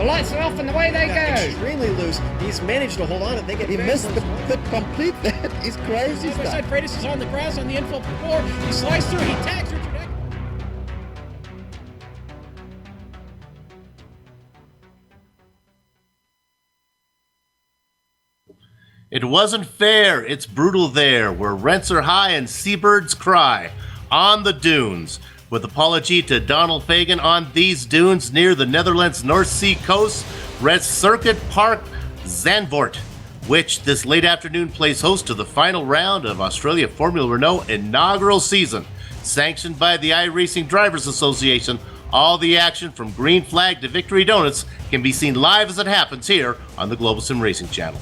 The lights are off and away they go. Extremely loose. He's managed to hold on and they get. He missed the complete. That is crazy stuff. Side Freitas is on the grass on the infield floor. He slides through. He tags Richard Eck. It wasn't fair, it's brutal there, where rents are high and seabirds cry. On the dunes. With apology to Donald Fagan, on these dunes near the Netherlands North Sea coast rests Circuit Park Zandvoort, which this late afternoon plays host to the final round of Australia Formula Renault inaugural season. Sanctioned by the iRacing Drivers Association, all the action from green flag to victory donuts can be seen live as it happens here on the Global Sim Racing channel.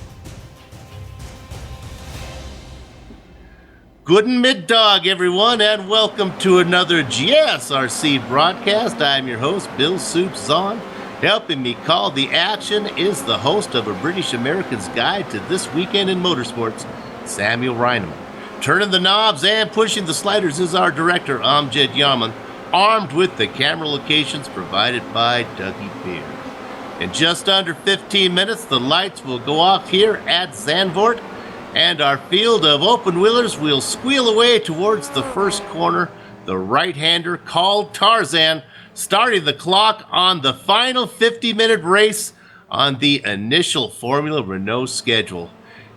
Guten Mittag, everyone, and welcome to another GSRC broadcast. I'm your host, Bill Soups Zahn. Helping me call the action is the host of A British American's Guide to This Weekend in Motorsports, Samuel Reineman. Turning the knobs and pushing the sliders is our director, Amjad Yaman, armed with the camera locations provided by Dougie Beard. In just under 15 minutes, the lights will go off here at Zandvoort, and our field of open-wheelers will squeal away towards the first corner, the right-hander called Tarzan, starting the clock on the final 50-minute race on the initial Formula Renault schedule.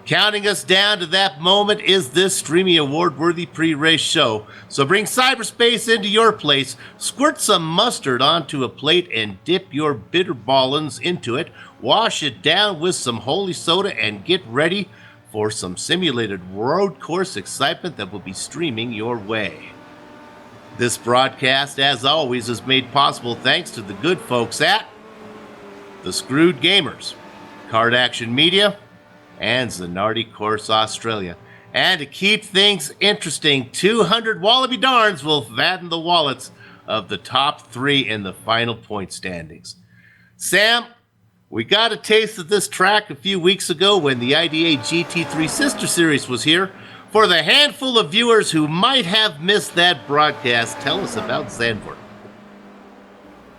Counting us down to that moment is this streaming award-worthy pre-race show. So bring cyberspace into your place, squirt some mustard onto a plate and dip your bitter ballins into it, wash it down with some holy soda and get ready for some simulated road course excitement that will be streaming your way. This broadcast, as always, is made possible thanks to the good folks at The Screwed Gamers, Card Action Media, and Zanardi Course Australia. And to keep things interesting, 200 Wallaby Darns will fatten the wallets of the top three in the final point standings. Sam, we got a taste of this track a few weeks ago when the IDA GT3 Sister Series was here. For the handful of viewers who might have missed that broadcast, tell us about Zandvoort.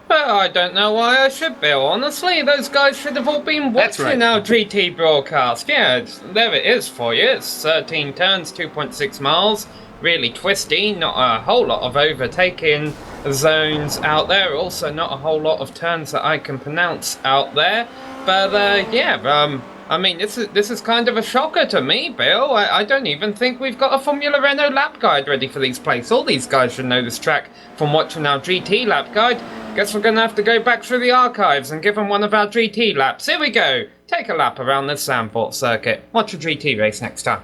Well, I don't know why I should, Bill. Honestly, those guys should have all been watching our GT broadcast. Yeah, there it is for you. It's 13 turns, 2.6 miles. Really twisty, not a whole lot of overtaking zones out there. Also, not a whole lot of turns that I can pronounce out there. But I mean, this is kind of a shocker to me, Bill. I don't even think we've got a Formula Renault lap guide ready for these places. All these guys should know this track from watching our GT lap guide. Guess we're going to have to go back through the archives and give them one of our GT laps. Here we go. Take a lap around the Zandvoort circuit. Watch a GT race next time.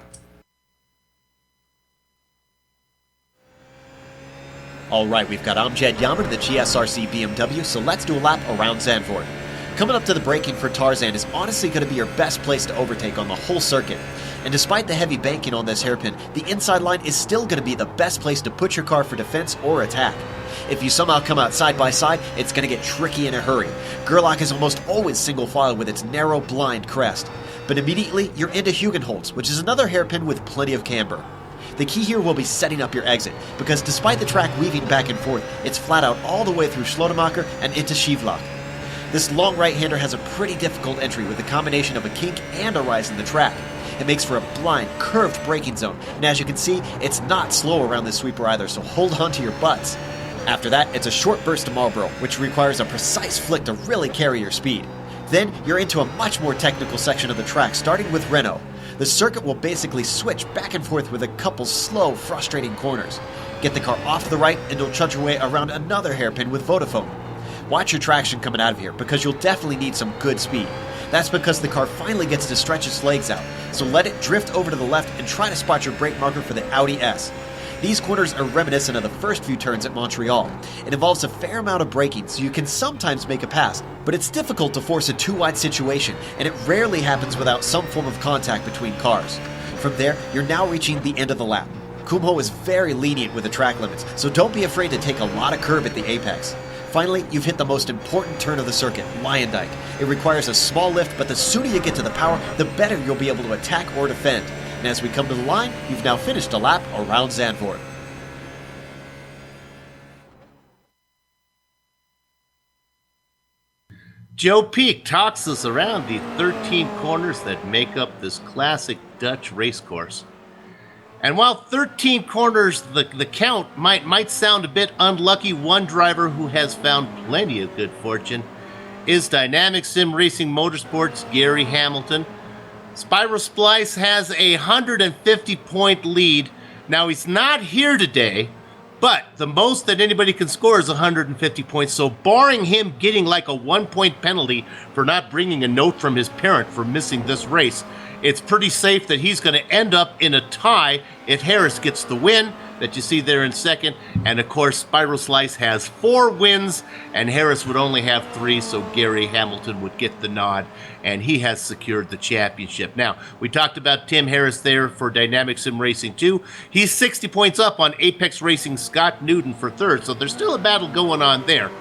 Alright, we've got Amjad Yaman of the GSRC BMW, so let's do a lap around Zandvoort. Coming up to the braking for Tarzan is honestly going to be your best place to overtake on the whole circuit. And despite the heavy banking on this hairpin, the inside line is still going to be the best place to put your car for defense or attack. If you somehow come out side by side, it's going to get tricky in a hurry. Gerlach is almost always single file with its narrow blind crest. But immediately, you're into Hugenholtz, which is another hairpin with plenty of camber. The key here will be setting up your exit, because despite the track weaving back and forth, it's flat out all the way through Slotemacher and into Schivlach. This long right-hander has a pretty difficult entry with a combination of a kink and a rise in the track. It makes for a blind, curved braking zone, and as you can see, it's not slow around this sweeper either, so hold on to your butts. After that, it's a short burst to Marlboro, which requires a precise flick to really carry your speed. Then, you're into a much more technical section of the track, starting with Renault. The circuit will basically switch back and forth with a couple slow, frustrating corners. Get the car off the right and you'll trudge your way around another hairpin with Vodafone. Watch your traction coming out of here, because you'll definitely need some good speed. That's because the car finally gets to stretch its legs out, so let it drift over to the left and try to spot your brake marker for the Audi S. These corners are reminiscent of the first few turns at Montreal. It involves a fair amount of braking, so you can sometimes make a pass, but it's difficult to force a too-wide situation, and it rarely happens without some form of contact between cars. From there, you're now reaching the end of the lap. Kumho is very lenient with the track limits, so don't be afraid to take a lot of curb at the apex. Finally, you've hit the most important turn of the circuit, Lyondike. It requires a small lift, but the sooner you get to the power, the better you'll be able to attack or defend. And as we come to the line, you've now finished a lap around Zandvoort. Joe Peak talks us around the 13 corners that make up this classic Dutch race course. And while 13 corners, the count might sound a bit unlucky, one driver who has found plenty of good fortune is Dynamic Sim Racing Motorsports' Gary Hamilton. Spiral Splice has a 150-point lead. Now, he's not here today, but the most that anybody can score is 150 points. So barring him getting like a 1-point penalty for not bringing a note from his parent for missing this race, it's pretty safe that he's going to end up in a tie if Harris gets the win that you see there in second. And of course, Spiral Slice has 4 wins and Harris would only have 3, so Gary Hamilton would get the nod and he has secured the championship. Now, we talked about Tim Harris there for Dynamic Sim Racing 2. He's 60 points up on Apex Racing Scott Newton for third, so there's still a battle going on there.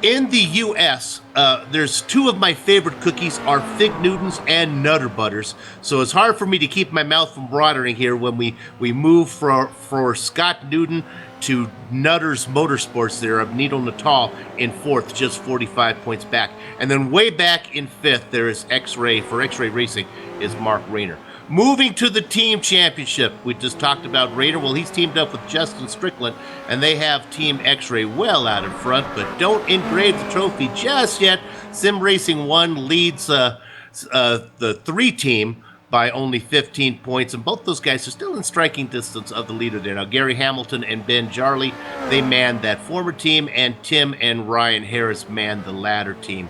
In the U.S., there's 2 of my favorite cookies are Fig Newtons and Nutter Butters. So it's hard for me to keep my mouth from watering here when we move for Scott Newton to Nutters Motorsports there of Nino Natal in 4th, just 45 points back. And then way back in 5th, there is X-Ray. For X-Ray Racing is Mark Rayner. Moving to the team championship, we just talked about Rayner. Well, he's teamed up with Justin Strickland, and they have Team X-Ray well out in front, but don't engrave the trophy just yet. Sim Racing 1 leads the 3 team by only 15 points, and both those guys are still in striking distance of the leader there. Now, Gary Hamilton and Ben Jarley, they man that former team, and Tim and Ryan Harris man the latter team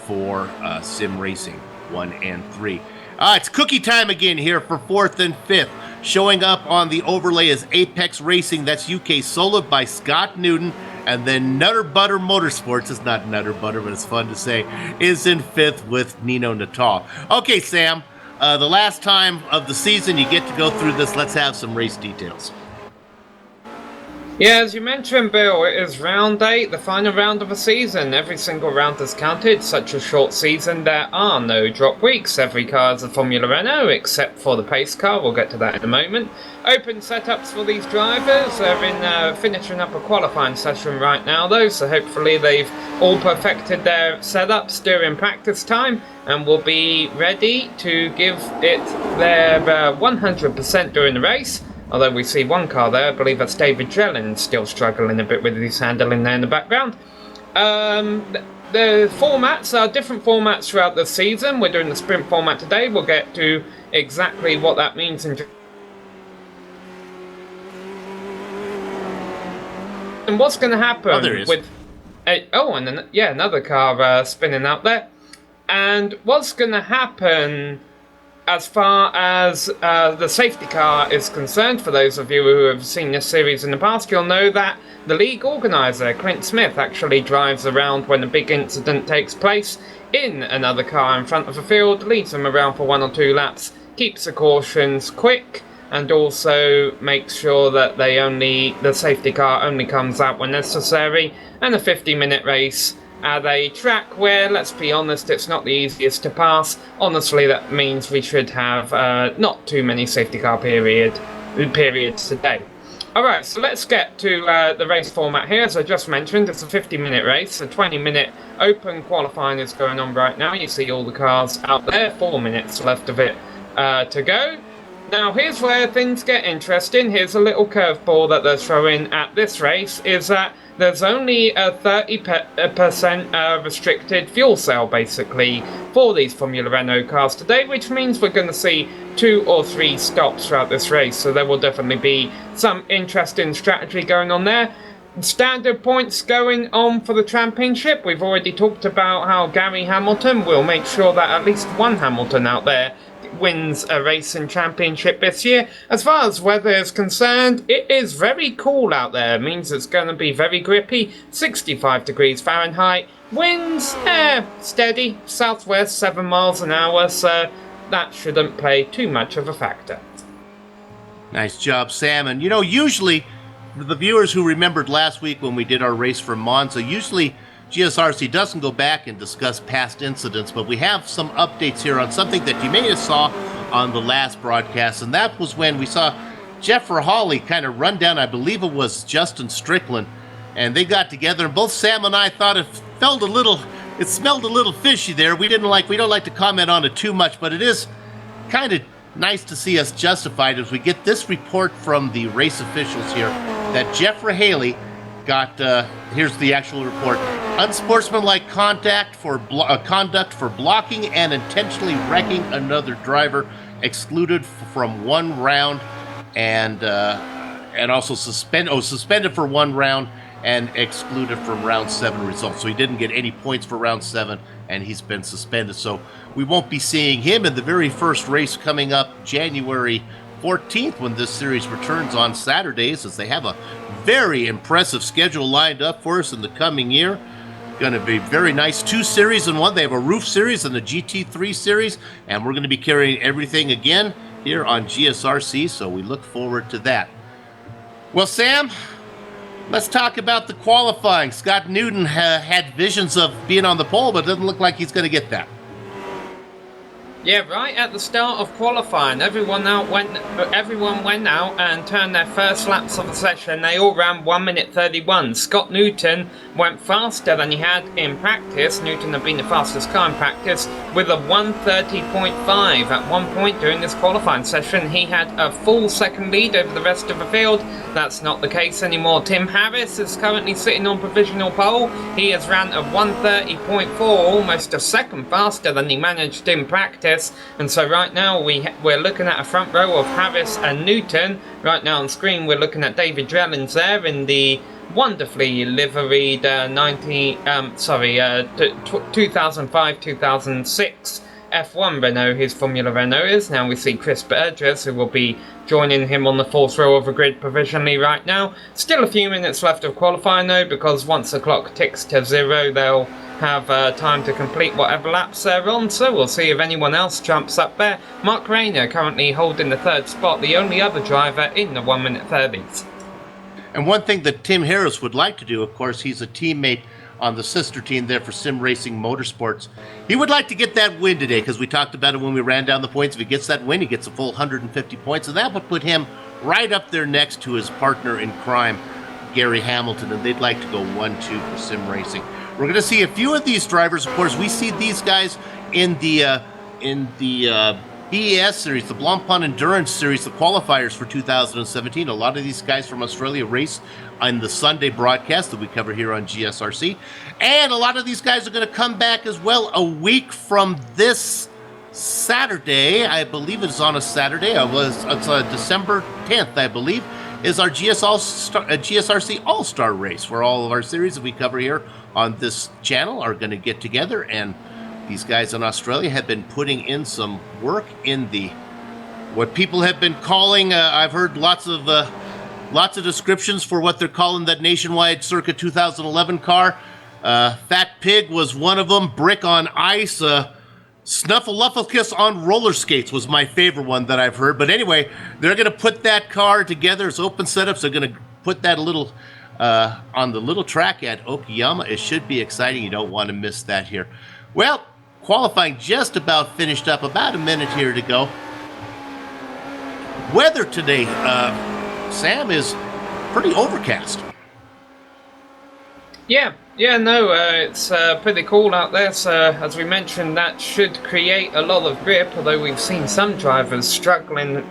for Sim Racing 1 and 3. It's cookie time again here for 4th and 5th. Showing up on the overlay is Apex Racing, that's UK, soloed by Scott Newton. And then Nutter Butter Motorsports, it's not Nutter Butter, but it's fun to say, is in 5th with Nino Natal. Okay, Sam, the last time of the season you get to go through this. Let's have some race details. Yeah, as you mentioned, Bill, it is round 8, the final round of the season. Every single round is counted. Such a short season, there are no drop weeks. Every car is a Formula Renault, except for the pace car. We'll get to that in a moment. Open setups for these drivers. They're in finishing up a qualifying session right now, though, so hopefully they've all perfected their setups during practice time and will be ready to give it their 100% during the race. Although we see one car there, I believe that's David Jellin, still struggling a bit with his handling there in the background. The formats are different formats throughout the season. We're doing the sprint format today. We'll get to exactly what that means in. And what's going to happen with... another car spinning out there. And what's going to happen as far as the safety car is concerned, for those of you who have seen this series in the past, you'll know that the league organizer, Clint Smith, actually drives around when a big incident takes place in another car in front of the field, leads them around for 1 or 2 laps, keeps the cautions quick, and also makes sure that the safety car only comes out when necessary, and a 50-minute race at a track where, let's be honest, it's not the easiest to pass. Honestly, that means we should have not too many safety car periods today. Alright, so let's get to the race format here. As I just mentioned, it's a 50-minute race. A 20-minute open qualifying is going on right now. You see all the cars out there. 4 minutes left of it to go. Now, here's where things get interesting. Here's a little curveball that they're throwing at this race, is that there's only a 30% restricted fuel cell, basically, for these Formula Renault cars today, which means we're going to see 2 or 3 stops throughout this race, so there will definitely be some interesting strategy going on there. Standard points going on for the championship. We've already talked about how Gary Hamilton will make sure that at least one Hamilton out there wins a racing championship this year. As far as weather is concerned, it is very cool out there. It means it's going to be very grippy. 65 degrees Fahrenheit. Winds, steady. Southwest, 7 miles an hour, so that shouldn't play too much of a factor. Nice job, Sam. And, usually, for the viewers who remembered last week when we did our race from Monza, usually GSRC doesn't go back and discuss past incidents, but we have some updates here on something that you may have saw on the last broadcast, and that was when we saw Jeff Rahali kind of run down, I believe it was Justin Strickland, and they got together, and both Sam and I thought it it smelled a little fishy there. We don't like to comment on it too much, but it is kind of nice to see us justified as we get this report from the race officials here that Jeff Haley got. Here's the actual report: unsportsmanlike conduct for blocking and intentionally wrecking another driver, excluded from one round, and also suspended for one round and excluded from round 7 results. So he didn't get any points for round 7, and he's been suspended. So we won't be seeing him in the very first race coming up January 14th when this series returns on Saturdays, as they have a very impressive schedule lined up for us in the coming year. Going to be very nice. 2 series in one. They have a roof series and a GT3 series, and we're going to be carrying everything again here on GSRC, so we look forward to that. Well, Sam, let's talk about the qualifying. Scott Newton had visions of being on the pole, but it doesn't look like he's going to get that. Yeah, right at the start of qualifying, everyone went out and turned their first laps of the session. They all ran 1 minute 31. Scott Newton went faster than he had in practice. Newton had been the fastest car in practice with a 1:30.5. At one point during this qualifying session, he had a full second lead over the rest of the field. That's not the case anymore. Tim Harris is currently sitting on provisional pole. He has ran a 1:30.4, almost a second faster than he managed in practice. And so right now we're looking at a front row of Harris and Newton. Right now on screen we're looking at David Drellins there in the wonderfully liveried 2005-2006 F1 Renault, his Formula Renault is. Now we see Chris Burgess, who will be joining him on the 4th row of the grid provisionally right now. Still a few minutes left of qualifying though, because once the clock ticks to 0, they'll have time to complete whatever laps they're on, so we'll see if anyone else jumps up there. Mark Rayner currently holding the 3rd spot, the only other driver in the 1 minute 30s. And one thing that Tim Harris would like to do, of course, he's a teammate on the sister team there for Sim Racing Motorsports. He would like to get that win today, because we talked about it when we ran down the points. If he gets that win, he gets a full 150 points, and that would put him right up there next to his partner in crime, Gary Hamilton, and they'd like to go 1-2 for Sim Racing. We're going to see a few of these drivers. Of course, we see these guys in the BES series, the Blancpain Endurance Series, the qualifiers for 2017. A lot of these guys from Australia race on the Sunday broadcast that we cover here on GSRC. And a lot of these guys are going to come back as well a week from this Saturday. I believe it's on a Saturday. It's December 10th, I believe, is our GSRC All-Star Race, where all of our series that we cover here on this channel are going to get together, and these guys in Australia have been putting in some work in what people have been calling, I've heard lots of descriptions for what they're calling that nationwide Circa 2011 car. Fat Pig was one of them. Brick on Ice, Snuffleupagus on roller skates was my favorite one that I've heard. But anyway, they're going to put that car together. It's open setups. They're going to put that on the little track at Okayama. It should be exciting. You don't want to miss that here. Well, qualifying just about finished up. About a minute here to go. Weather today, Sam, is pretty overcast. It's pretty cool out there. So, as we mentioned, that should create a lot of grip, although we've seen some drivers struggling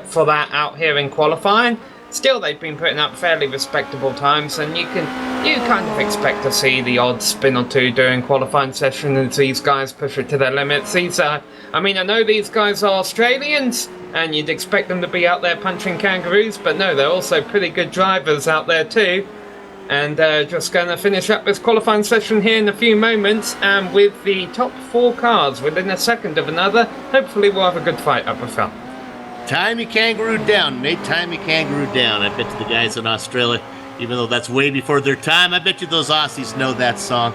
for that out here in qualifying. Still, they've been putting up fairly respectable times, and you kind of expect to see the odd spin or two during qualifying session as these guys push it to their limits. I know these guys are Australians, and you'd expect them to be out there punching kangaroos, but no, they're also pretty good drivers out there too. And just going to finish up this qualifying session here in a few moments, and with the top 4 cars within a second of another, hopefully we'll have a good fight up the front. Time your kangaroo down, mate. Time your kangaroo down. I bet you the guys in Australia, even though that's way before their time, I bet you those Aussies know that song.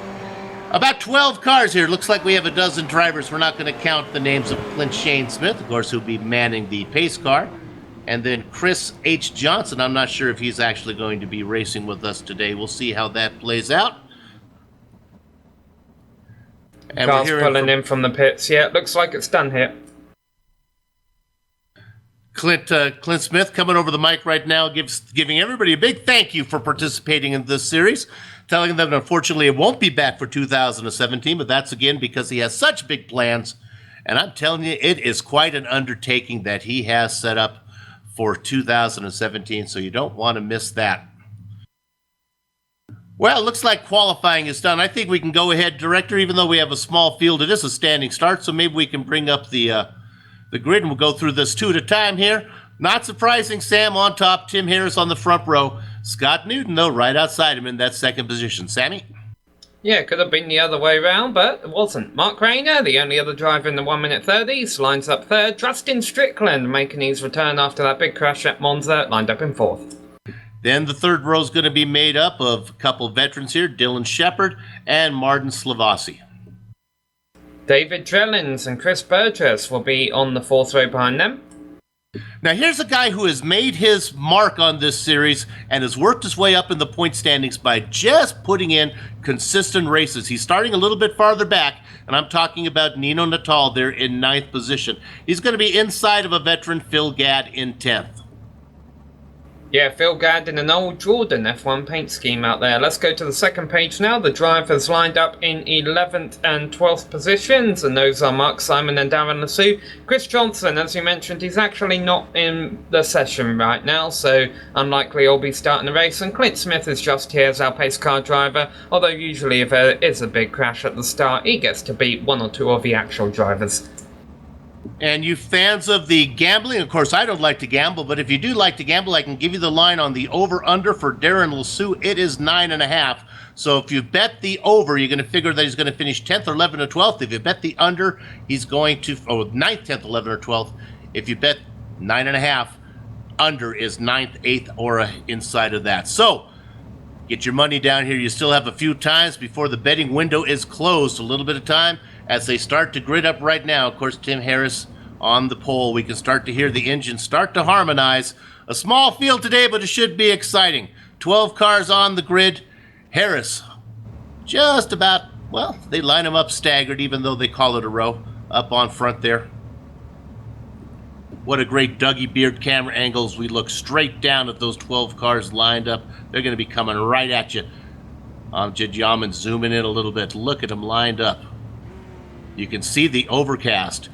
About 12 cars here. Looks like we have a dozen drivers. We're not going to count the names of Clint Shane Smith, of course, who'll be manning the pace car. And then Chris H. Johnson. I'm not sure if he's actually going to be racing with us today. We'll see how that plays out. And car's pulling in from the pits. Yeah, it looks like it's done here. Clint Smith coming over the mic right now, giving everybody a big thank you for participating in this series, telling them unfortunately it won't be back for 2017, but that's again because he has such big plans. And I'm telling you, it is quite an undertaking that he has set up for 2017, so you don't want to miss that. Well, it looks like qualifying is done. I think we can go ahead, Director, even though we have a small field. It is a standing start, so maybe we can bring up the grid, and we'll go through this two at a time here. Not surprising, Sam on top, Tim Harris on the front row. Scott Newton, though, right outside him in that second position. Sammy? Yeah, could have been the other way round, but it wasn't. Mark Rayner, the only other driver in the 1 minute 30s, lines up third. Justin Strickland, making his return after that big crash at Monza, lined up in fourth. Then the third row is going to be made up of a couple veterans here, Dylan Shepard and Martin Slavasi. David Drellins and Chris Burgess will be on the fourth row behind them. Now here's a guy who has made his mark on this series and has worked his way up in the point standings by just putting in consistent races. He's starting a little bit farther back, and I'm talking about Nino Natal there in 9th position. He's going to be inside of a veteran, Phil Gadd, in 10th. Yeah, Phil Gadd in an old Jordan F1 paint scheme out there. Let's go to the second page now. The drivers lined up in 11th and 12th positions, and those are Mark Simon and Darren Lassu. Chris Johnson, as you mentioned, he's actually not in the session right now, so unlikely he'll be starting the race. And Clint Smith is just here as our pace car driver, although usually if there is a big crash at the start, he gets to beat one or two of the actual drivers. And you fans of the gambling, of course, I don't like to gamble, but if you do like to gamble, I can give you the line on the over-under for Darren Lassu. It is 9.5. So if you bet the over, you're going to figure that he's going to finish 10th, 11th, or 12th. If you bet the under, he's going to, 9th, 10th, 11th, or 12th. If you bet 9.5, under is 9th, 8th, or inside of that. So get your money down here. You still have a few times before the betting window is closed. A little bit of time as they start to grid up right now. Of course, Tim Harris on the pole. We can start to hear the engine start to harmonize. A small field today, but it should be exciting. 12 cars on the grid. Harris just about, well, they line them up staggered, even though they call it a row, up on front there. What a great Dougie Beard camera angles. We look straight down at those 12 cars lined up. They're going to be coming right at you. Amjad Yaman zooming in a little bit. Look at them lined up. You can see the overcast.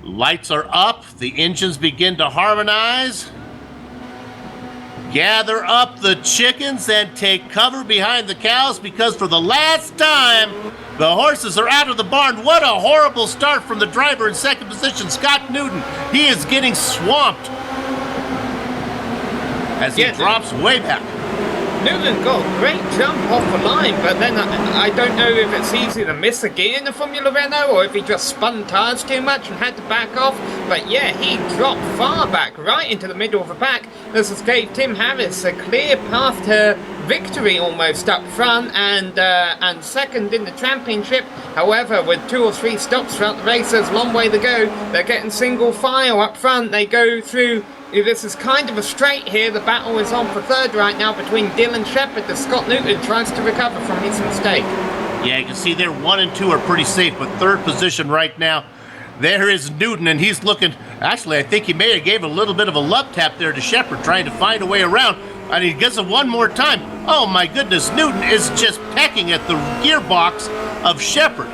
Lights are up. The engines begin to harmonize. Gather up the chickens and take cover behind the cows, because for the last time, the horses are out of the barn. What a horrible start from the driver in second position, Scott Newton. He is getting swamped as he drops way back. Newton got a great jump off the line, but then I don't know if it's easy to miss a gear in the Formula Renault or if he just spun tyres too much and had to back off. But yeah, he dropped far back, right into the middle of the pack. This has gave Tim Harris a clear path to victory almost up front and second in the championship. However, with 2 or 3 stops throughout the race, there's a long way to go. They're getting single file up front. They go through. This is kind of a straight here. The battle is on for third right now between Dylan Shepard as Scott Newton tries to recover from his mistake. Yeah, you can see there 1 and 2 are pretty safe, but third position right now, there is Newton, and he's looking, actually I think he may have gave a little bit of a love tap there to Shepard, trying to find a way around, and he gets it one more time. Oh my goodness, Newton is just pecking at the gearbox of Shepard.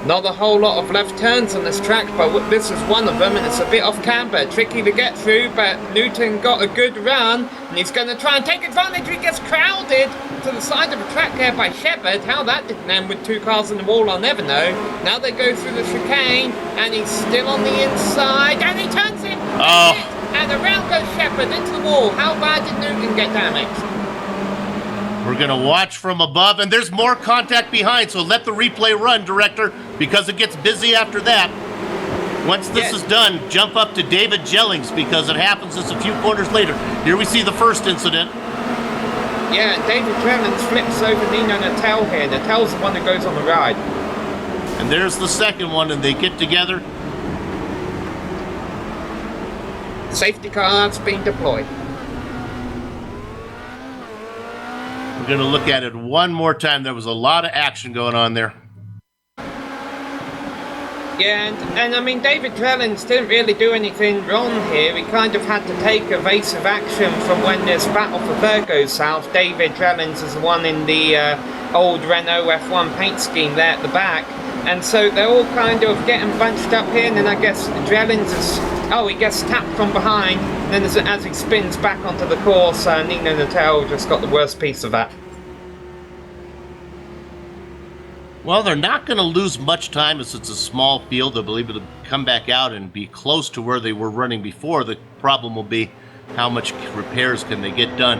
Not a whole lot of left turns on this track, but this is one of them, and it's a bit off camber. Tricky to get through, but Newton got a good run, and he's going to try and take advantage. He gets crowded to the side of the track there by Shepard. How that didn't end with 2 cars in the wall, I'll never know. Now they go through the chicane, and he's still on the inside, and he turns him! And around goes Shepard into the wall. How bad did Newton get damaged? We're going to watch from above, and there's more contact behind, so let the replay run, Director, because it gets busy after that. Once this is done, jump up to David Jellings, because it happens just a few corners later. Here we see the first incident. Yeah, David Jellings flips over Nino Natal here. Natal's the one that goes on the ride. And there's the second one, and they get together. Safety cars being deployed. We're going to look at it one more time. There was a lot of action going on there. Yeah, and I mean, David Drellins didn't really do anything wrong here. He kind of had to take evasive action from when this battle for third goes south. David Drellins is the one in the old Renault F1 paint scheme there at the back. And so they're all kind of getting bunched up here, and then I guess Drellins is... Oh, he gets tapped from behind. Then as he spins back onto the course, Nino Natel just got the worst piece of that. Well, they're not going to lose much time as it's a small field. They'll be able to come back out and be close to where they were running before. The problem will be how much repairs can they get done.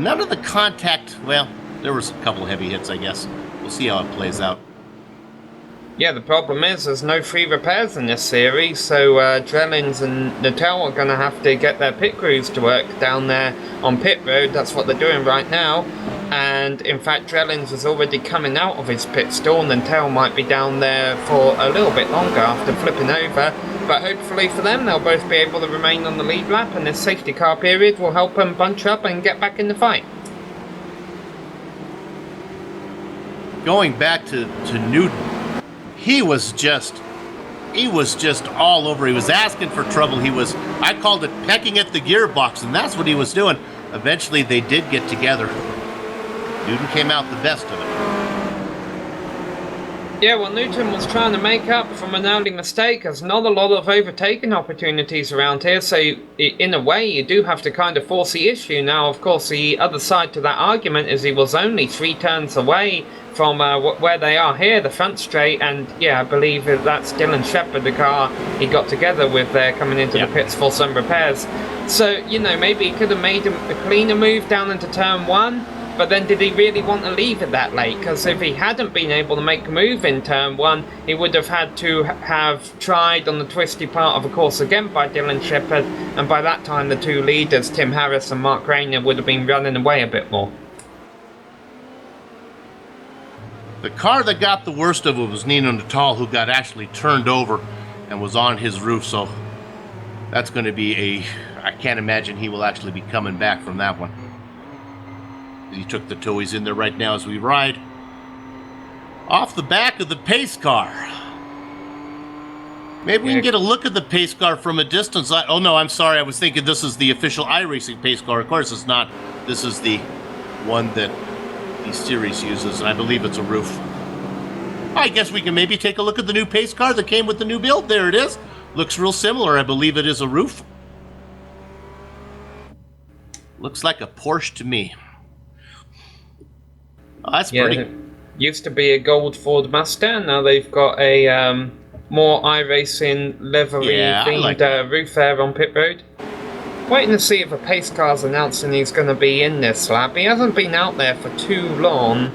None of the contact, well, there was a couple heavy hits, I guess. We'll see how it plays out. Yeah, the problem is there's no free repairs in this series, so Drellins and Natel are going to have to get their pit crews to work down there on pit road. That's what they're doing right now. And in fact, Drellins is already coming out of his pit stall, and Natel might be down there for a little bit longer after flipping over. But hopefully for them, they'll both be able to remain on the lead lap, and this safety car period will help them bunch up and get back in the fight. Going back to Newton, he was just all over. He was asking for trouble. I called it pecking at the gearbox, and that's what he was doing. Eventually, they did get together. Newton came out the best of it. Yeah, well, Newton was trying to make up from an early mistake. There's not a lot of overtaking opportunities around here, so in a way, you do have to kind of force the issue. Now, of course, the other side to that argument is he was only 3 turns away from where they are here, the front straight, and yeah, I believe that's Dylan Shepherd, the car he got together with there coming into the pits for some repairs. So, you know, maybe he could have made a cleaner move down into turn 1, but then did he really want to leave it that late? Because if he hadn't been able to make a move in turn 1, he would have had to have tried on the twisty part of the course again by Dylan Shepherd, and by that time the two leaders, Tim Harris and Mark Rayner, would have been running away a bit more. The car that got the worst of it was Nino Natal, who got actually turned over and was on his roof, so that's going to be I can't imagine he will actually be coming back from that one. He took the tow. He's in there right now as we ride off the back of the pace car. Maybe we can get a look at the pace car from a distance. Oh no, I'm sorry, I was thinking this is the official iRacing pace car. Of course it's not. This is the one that the series uses, and I believe it's a roof. I guess we can maybe take a look at the new pace car that came with the new build. There it is. Looks real similar. I believe it is a roof. Looks like a Porsche to me. Oh, that's pretty. It used to be a gold Ford Mustang. Now they've got a more iRacing livery-themed roof there on pit road. Waiting to see if a pace car's announcing he's going to be in this lap. He hasn't been out there for too long,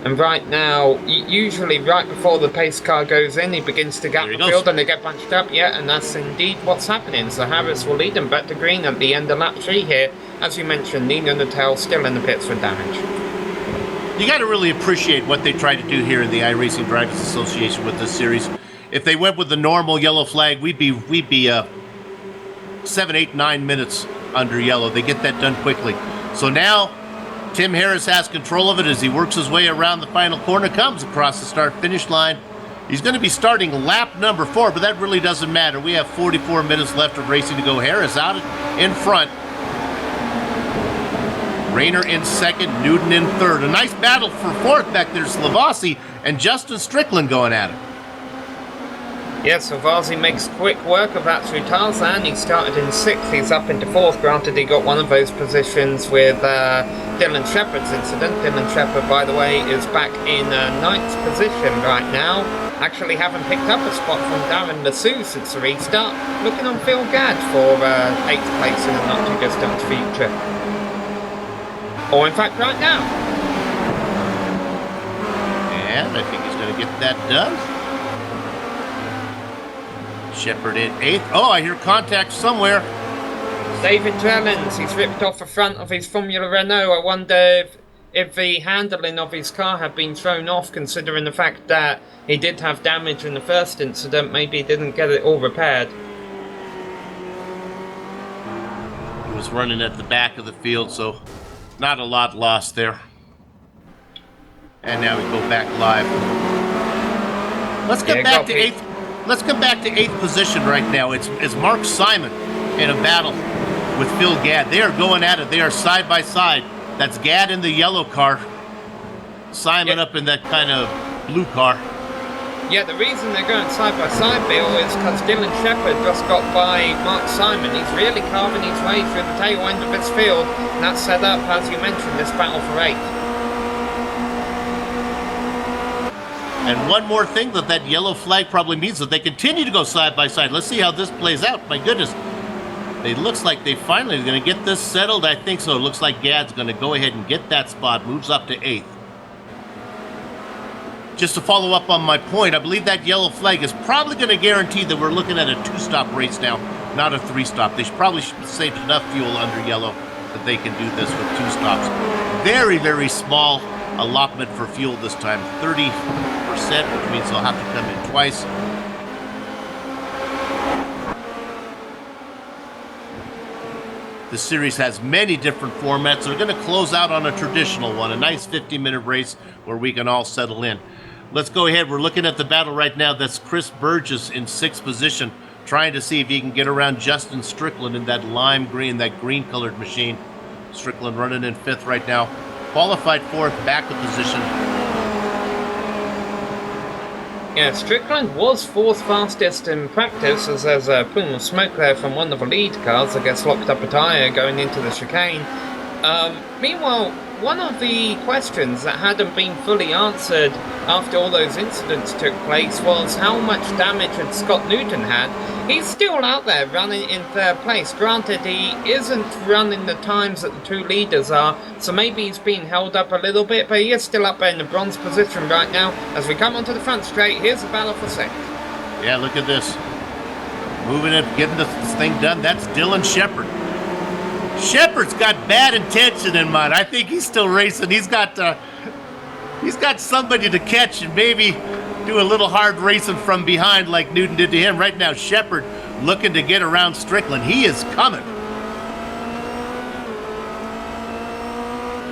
and right now, usually right before the pace car goes in, he begins to gap the field and they get bunched up. Yeah, and that's indeed what's happening. So Harris will lead them back to green at the end of lap 3 here. As you mentioned, Nino Natel still in the pits with damage. You got to really appreciate what they tried to do here in the iRacing Drivers Association with this series. If they went with the normal yellow flag, we'd be 7, 8, 9 minutes under yellow. They get that done quickly. So now Tim Harris has control of it as he works his way around the final corner, comes across the start-finish line. He's going to be starting lap number 4, but that really doesn't matter. We have 44 minutes left of racing to go. Harris out in front. Rayner in second, Newton in third. A nice battle for fourth back there. Slavasi and Justin Strickland going at it. Yes, Slavasi makes quick work of that through Tarzan. He started in 6th, he's up into 4th. Granted, he got one of those positions with Dylan Shepherd's incident. Dylan Shepherd, by the way, is back in 9th position right now. Actually having picked up a spot from Darren Lassou since the restart. Looking on Phil Gadd for 8th place in the not-too-distant future. Or in fact, right now. And I think he's going to get that done. Shepherd in 8th. Oh, I hear contact somewhere. David Drellins, he's ripped off the front of his Formula Renault. I wonder if the handling of his car had been thrown off, considering the fact that he did have damage in the first incident. Maybe he didn't get it all repaired. He was running at the back of the field, so not a lot lost there. And now we go back live. Let's get back to 8th. Let's come back to 8th position right now. It's Mark Simon in a battle with Phil Gadd. They are going at it. They are side by side. That's Gadd in the yellow car. Simon up in that kind of blue car. Yeah, the reason they're going side by side, Bill, is because Dylan Shepherd just got by Mark Simon. He's really carving his way through the tail end of this field, and that's set up, as you mentioned, this battle for 8th. And one more thing that yellow flag probably means that they continue to go side by side. Let's see how this plays out. My goodness. It looks like they finally are going to get this settled. I think so. It looks like Gadd's going to go ahead and get that spot. Moves up to 8th. Just to follow up on my point, I believe that yellow flag is probably going to guarantee that we're looking at a 2-stop race now, not a 3-stop. They probably should save enough fuel under yellow that they can do this with 2 stops. Very, very small allotment for fuel this time, 30%, which means they'll have to come in twice. This series has many different formats. They're going to close out on a traditional one, a nice 50-minute race where we can all settle in. Let's go ahead. We're looking at the battle right now. That's Chris Burgess in 6th position, trying to see if he can get around Justin Strickland in that lime green, that green-colored machine. Strickland running in 5th right now. Qualified 4th, back to position. Yeah, Strickland was 4th fastest in practice, as there's a plume of smoke there from one of the lead cars that gets locked up a tyre going into the chicane. Meanwhile, one of the questions that hadn't been fully answered after all those incidents took place was how much damage had Scott Newton had. He's still out there running in 3rd place. Granted, he isn't running the times that the 2 leaders are, so maybe he's being held up a little bit, but he is still up there in the bronze position right now. As we come onto the front straight, here's the battle for 2nd. Yeah, look at this. Moving it, getting this thing done. That's Dylan Shepherd. Shepherd's got bad intention in mind. I think he's still racing. He's got somebody to catch and maybe do a little hard racing from behind like Newton did to him. Right now, Shepherd looking to get around Strickland. He is coming.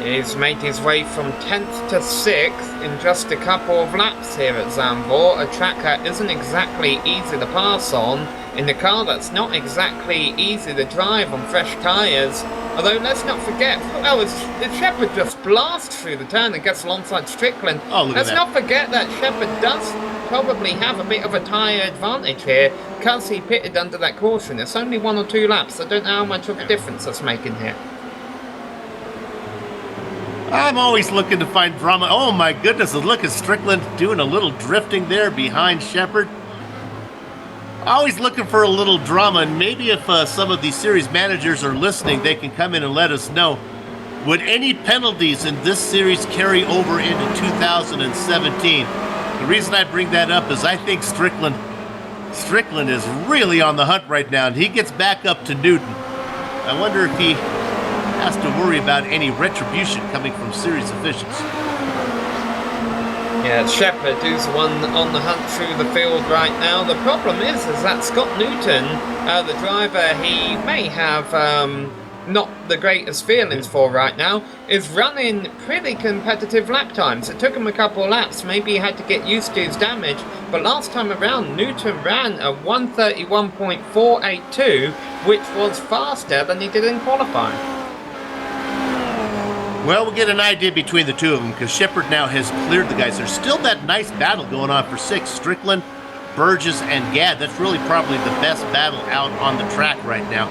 He's made his way from 10th to 6th in just a couple of laps here at Zandvoort, a track that isn't exactly easy to pass on, in a car that's not exactly easy to drive on fresh tyres. Although, let's not forget, well, as Shepherd just blasts through the turn and gets alongside Strickland. Let's not forget that Shepherd does probably have a bit of a tyre advantage here, because he pitted under that caution. It's only 1 or 2 laps. I don't know how much of a difference that's making here. I'm always looking to find drama. Oh my goodness, look at Strickland doing a little drifting there behind Shepherd. Always looking for a little drama, and maybe if some of these series managers are listening, they can come in and let us know. Would any penalties in this series carry over into 2017? The reason I bring that up is I think Strickland is really on the hunt right now, and he gets back up to Newton. I wonder if he has to worry about any retribution coming from series officials. Yeah, Shepherd is one on the hunt through the field right now. The problem is that Scott Newton, the driver he may have not the greatest feelings for right now, is running pretty competitive lap times. It took him a couple of laps. Maybe he had to get used to his damage. But last time around, Newton ran a 1:31.482, which was faster than he did in qualifying. Well, we'll get an idea between the two of them, because Shepherd now has cleared the guys. There's still that nice battle going on for 6th. Strickland, Burgess, and Gadd. That's really probably the best battle out on the track right now.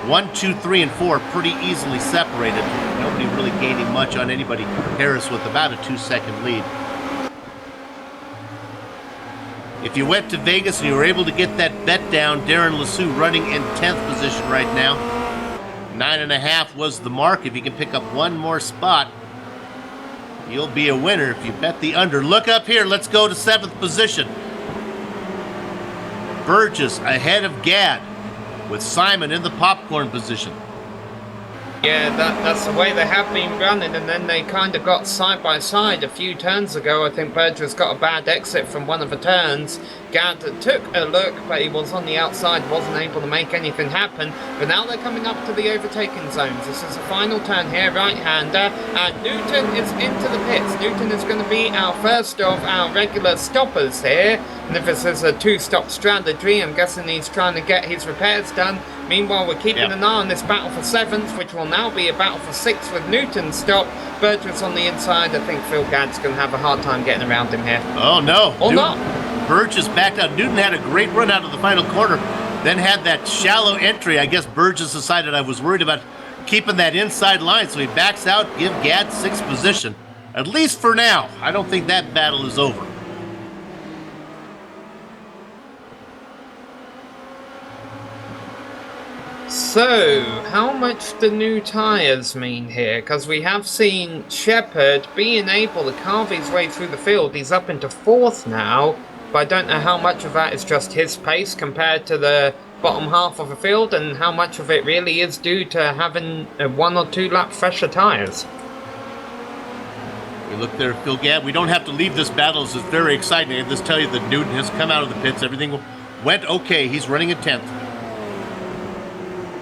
1, 2, 3, and 4 pretty easily separated. Nobody really gaining much on anybody. Harris with about a 2-second lead. If you went to Vegas and you were able to get that bet down, Darren Lassou running in 10th position right now. 9.5 was the mark. If you can pick up one more spot, you'll be a winner if you bet the under. Look up here. Let's go to 7th position. Burgess ahead of Gadd with Simon in the popcorn position. Yeah, that's the way they have been running, and then they kind of got side by side a few turns ago. I think Burgess got a bad exit from one of the turns. Gadd took a look, but he was on the outside, wasn't able to make anything happen. But now they're coming up to the overtaking zones. This is the final turn here, right-hander, and Newton is into the pits. Newton is going to be our first of our regular stoppers here. And if this is a two-stop strategy, I'm guessing he's trying to get his repairs done. Meanwhile, we're keeping an eye on this battle for 7th, which will now be a battle for 6th with Newton stop. Burgess on the inside. I think Phil Gadd's going to have a hard time getting around him here. Oh, no. Or not. Burgess backed out. Newton had a great run out of the final corner, then had that shallow entry. I guess Burgess decided I was worried about keeping that inside line, so he backs out, give Gadd 6th position. At least for now. I don't think that battle is over. So, how much do new tyres mean here? Because we have seen Shepherd being able to carve his way through the field. He's up into 4th now, but I don't know how much of that is just his pace compared to the bottom half of the field, and how much of it really is due to having 1 or 2 lap fresher tyres. We look there, Phil Gadd. We don't have to leave this battle. This is very exciting. I just tell you that Newton has come out of the pits. Everything went okay. He's running in 10th.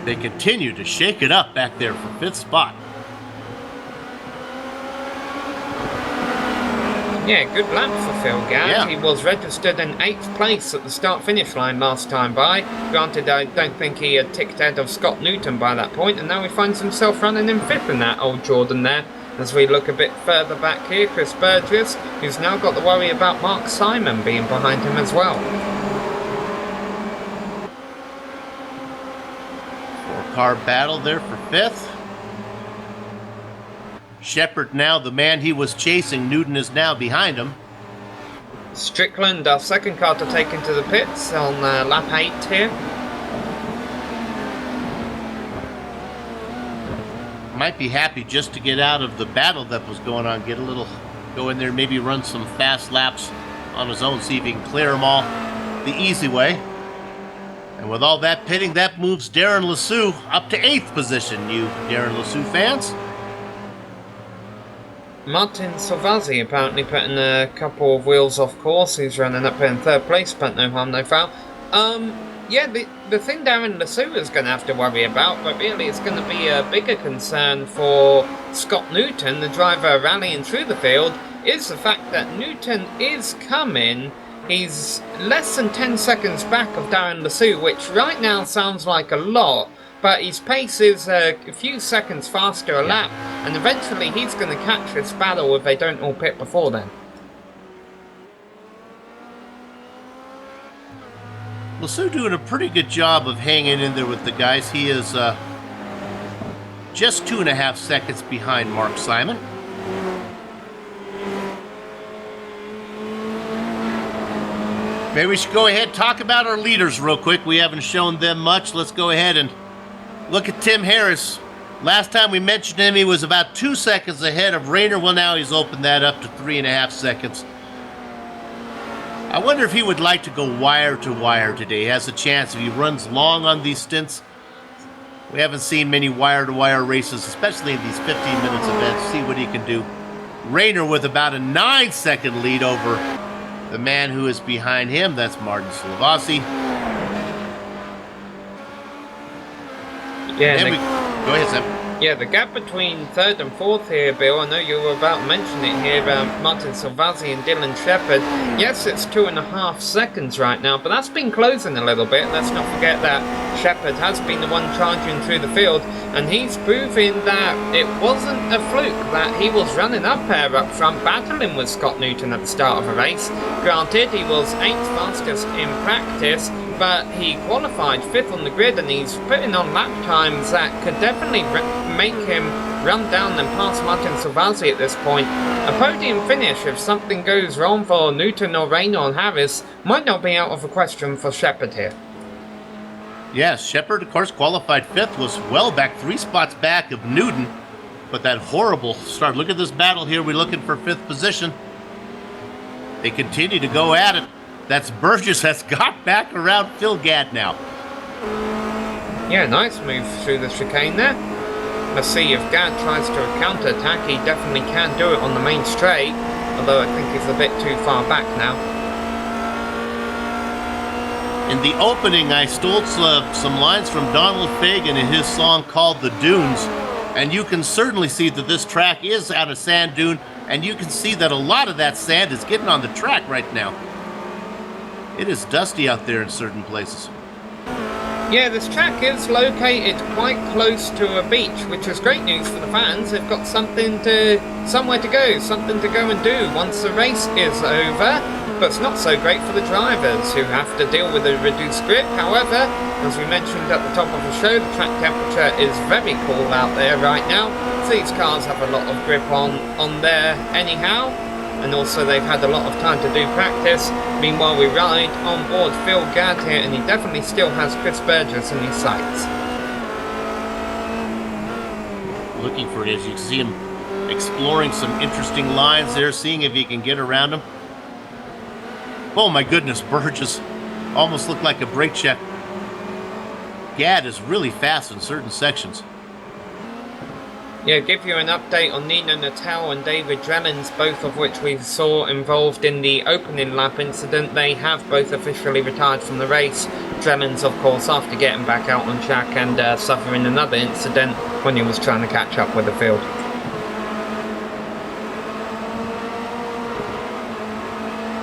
They continue to shake it up back there for 5th spot. Yeah, good lap for Phil Gadd. Yeah. He was registered in 8th place at the start-finish line last time by. Granted, I don't think he had ticked ahead of Scott Newton by that point, and now he finds himself running in 5th in that old Jordan there. As we look a bit further back here, Chris Burgess, who's now got the worry about Mark Simon being behind him as well. Car battle there for 5th. Shepherd now the man he was chasing. Newton is now behind him. Strickland, our second car to take into the pits on lap 8 here. Might be happy just to get out of the battle that was going on. Go in there, maybe run some fast laps on his own, see if he can clear them all the easy way. And with all that pitting, that moves Darren LeSue up to 8th position. You Darren LeSue fans? Martin Salvazzi apparently putting a couple of wheels off course. He's running up in 3rd place, but no harm, no foul. Yeah, the thing Darren LeSue is going to have to worry about, but really it's going to be a bigger concern for Scott Newton, the driver rallying through the field, is the fact that Newton is coming. He's less than 10 seconds back of Darren LeSue, which right now sounds like a lot, but his pace is a few seconds faster a lap, and eventually he's going to catch this battle if they don't all pit before then. LeSue doing a pretty good job of hanging in there with the guys. He is just 2.5 seconds behind Mark Simon. Maybe we should go ahead and talk about our leaders real quick. We haven't shown them much. Let's go ahead and look at Tim Harris. Last time we mentioned him, he was about 2 seconds ahead of Rayner. Well, now he's opened that up to 3.5 seconds. I wonder if he would like to go wire to wire today. He has a chance if he runs long on these stints. We haven't seen many wire to wire races, especially in these 15 minutes events. See what he can do. Rayner with about a 9-second lead over the man who is behind him. That's Martin Salvazzi. Yeah, go ahead, Sam. Yeah, the gap between 3rd and 4th here, Bill, I know you were about to mention it here, Martin Salvazzi and Dylan Shepherd. Yes, it's 2.5 seconds right now, but that's been closing a little bit. Let's not forget that Shepherd has been the one charging through the field, and he's proving that it wasn't a fluke, that he was running up there up front, battling with Scott Newton at the start of the race. Granted, he was 8th fastest in practice, but he qualified 5th on the grid, and he's putting on lap times that could definitely make him run down and pass Martin Salvazzi at this point. A podium finish, if something goes wrong for Newton or Rayner or Harris, might not be out of the question for Shepherd here. Yes, Shepherd, of course, qualified 5th, was well back, 3 spots back of Newton, but that horrible start. Look at this battle here. We're looking for 5th position. They continue to go at it. That's Burgess has got back around Phil Gadd now. Yeah, nice move through the chicane there. Let's see, if Gad tries to counter-attack, he definitely can do it on the main straight, although I think he's a bit too far back now. In the opening, I stole some lines from Donald Fagen in his song called The Dunes, and you can certainly see that this track is out of sand dune, and you can see that a lot of that sand is getting on the track right now. It is dusty out there in certain places. Yeah, this track is located quite close to a beach, which is great news for the fans. They've got somewhere to go, something to go and do once the race is over. But it's not so great for the drivers, who have to deal with a reduced grip. However, as we mentioned at the top of the show, the track temperature is very cool out there right now, so these cars have a lot of grip on there anyhow. And also they've had a lot of time to do practice. Meanwhile, we ride on board Phil Gadd here, and he definitely still has Chris Burgess in his sights. Looking for it, as you can see him exploring some interesting lines there, seeing if he can get around him. Oh my goodness, Burgess almost looked like a brake check. Gadd is really fast in certain sections. Yeah, give you an update on Nino Natal and David Drellins, both of which we saw involved in the opening lap incident. They have both officially retired from the race. Drellins, of course, after getting back out on track and suffering another incident when he was trying to catch up with the field.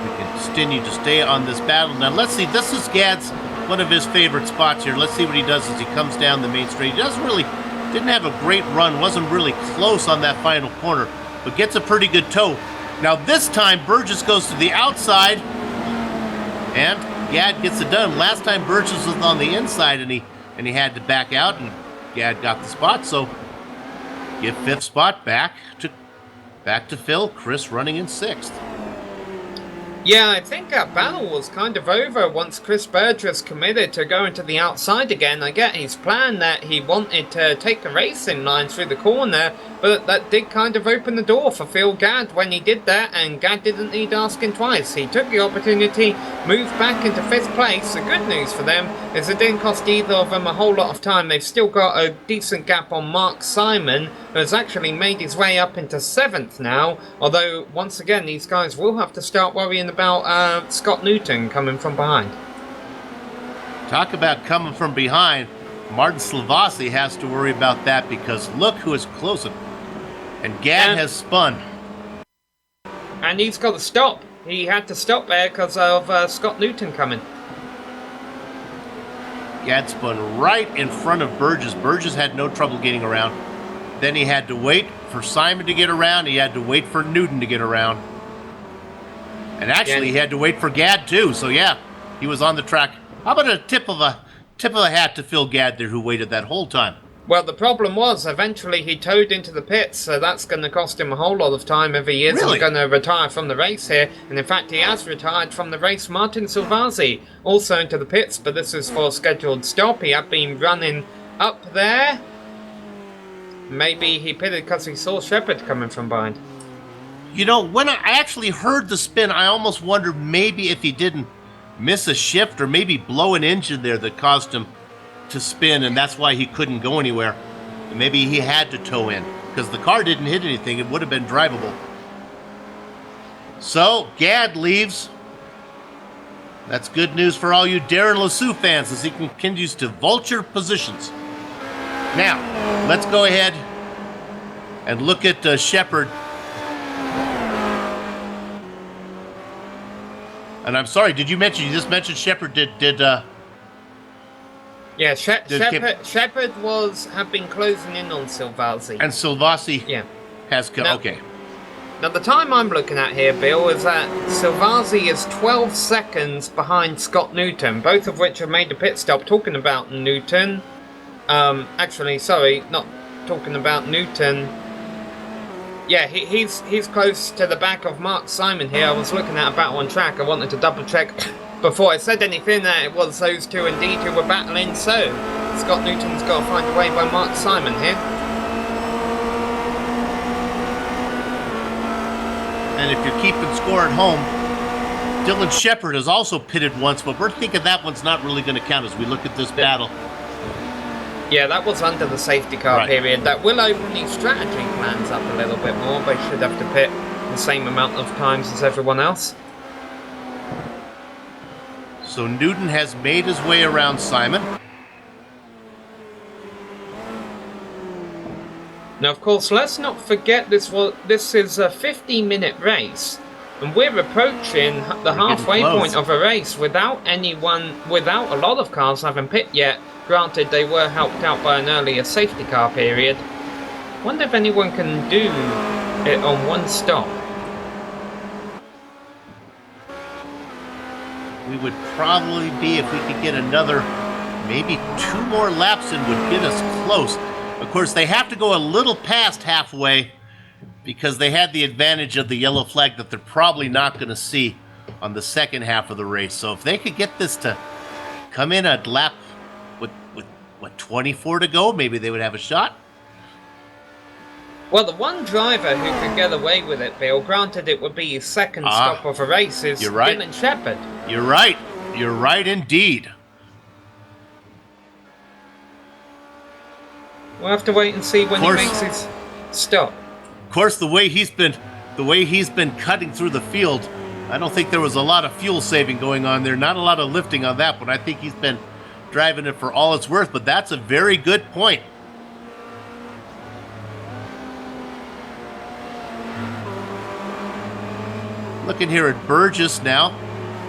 We can continue to stay on this battle. Now, let's see. This is Gadd's, one of his favorite spots here. Let's see what he does as he comes down the main straight. He didn't have a great run, wasn't really close on that final corner, but gets a pretty good toe. Now this time, Burgess goes to the outside, and Gadd gets it done. Last time Burgess was on the inside, and he had to back out, and Gadd got the spot, so give fifth spot back to Phil. Chris running in sixth. Yeah, I think that battle was kind of over once Chris Burgess committed to going to the outside again. I get his plan that he wanted to take the racing line through the corner, but that did kind of open the door for Phil Gadd when he did that, and Gadd didn't need asking twice. He took the opportunity, moved back into fifth place. The good news for them is it didn't cost either of them a whole lot of time. They've still got a decent gap on Mark Simon, who has actually made his way up into seventh now, although once again these guys will have to start worrying about Scott Newton coming from behind. Talk about coming from behind. Martin Slavasi has to worry about that, because look who is closing. And Gadd has spun. And he's got to stop. He had to stop there because of Scott Newton coming. Gadd spun right in front of Burgess. Burgess had no trouble getting around. Then he had to wait for Simon to get around. He had to wait for Newton to get around. And actually, he had to wait for Gadd too. So yeah, he was on the track. How about a tip of a hat to Phil Gadd there, who waited that whole time? Well, the problem was eventually he towed into the pits, so that's going to cost him a whole lot of time if he is going to retire from the race here. And in fact, he has retired from the race. Martin Silvazzi also into the pits, but this is for a scheduled stop. He had been running up there. Maybe he pitted because he saw Shepard coming from behind. You know, when I actually heard the spin, I almost wondered maybe if he didn't miss a shift or maybe blow an engine there that caused him to spin, and that's why he couldn't go anywhere. Maybe he had to tow in, because the car didn't hit anything. It would have been drivable. So, Gadd leaves. That's good news for all you Darren LeSue fans as he continues to vulture positions. Now, let's go ahead and look at Shepard. And I'm sorry, you just mentioned Shepard Yeah, Shepard had been closing in on Silvazzi. And Silvazzi has come. Okay. Now, the time I'm looking at here, Bill, is that Silvazzi is 12 seconds behind Scott Newton, both of which have made a pit stop. Talking about Newton. Actually, sorry, not talking about Newton. Yeah, he's close to the back of Mark Simon here. I was looking at a battle on track. I wanted to double check before I said anything that it was those two indeed who were battling. So, Scott Newton's got to find a way by Mark Simon here. And if you're keeping score at home, Dylan Shepard has also pitted once, but we're thinking that one's not really going to count as we look at this battle. Yeah, that was under the safety car period. That will open these strategy plans up a little bit more. They should have to pit the same amount of times as everyone else. So Newton has made his way around Simon. Now, of course, let's not forget this is a 50-minute race, and we're approaching the halfway point of a race without a lot of cars having pit yet. Granted, they were helped out by an earlier safety car period. Wonder if anyone can do it on one stop. We would probably be, if we could get another, maybe 2 more laps in, would get us close. Of course, they have to go a little past halfway because they had the advantage of the yellow flag that they're probably not going to see on the second half of the race. So if they could get this to come in a lap with 24 to go, maybe they would have a shot. Well, the one driver who could get away with it, Bill, granted it would be his second stop of a race, is Dylan Shepard. You're right. You're right indeed. We'll have to wait and see when he makes his stop. Of course, the way he's been cutting through the field, I don't think there was a lot of fuel saving going on there. Not a lot of lifting on that one. I think he's been driving it for all it's worth, but that's a very good point. Looking here at Burgess now,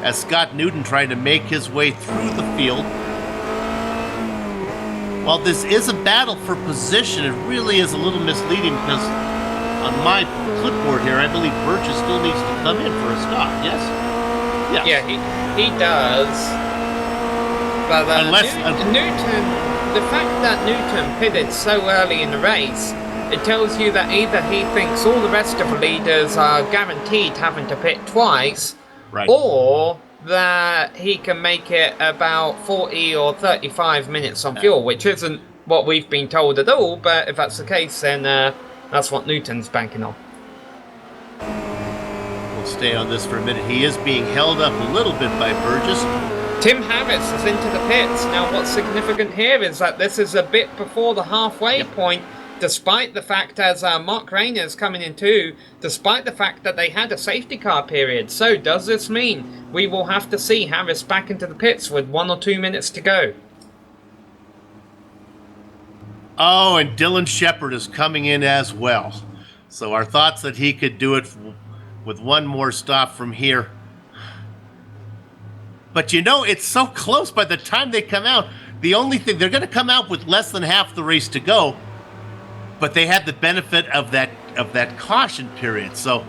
as Scott Newton trying to make his way through the field. While this is a battle for position, it really is a little misleading because on my clipboard here, I believe Burgess still needs to come in for a stop, yes? Yes. Yeah, he does. But Newton, the fact that Newton pitted so early in the race, it tells you that either he thinks all the rest of the leaders are guaranteed having to pit twice, or that he can make it about 40 or 35 minutes on fuel, which isn't what we've been told at all, but if that's the case, then that's what Newton's banking on. We'll stay on this for a minute. He is being held up a little bit by Burgess. Tim Harris is into the pits. Now, what's significant here is that this is a bit before the halfway point, despite the fact, as Mark Rayner is coming in too, despite the fact that they had a safety car period. So does this mean we will have to see Harris back into the pits with 1 or 2 minutes to go? Oh, and Dylan Shepard is coming in as well. So our thoughts that he could do it with one more stop from here. But you know, it's so close by the time they come out. The only thing, they're going to come out with less than half the race to go. But they had the benefit of that caution period. So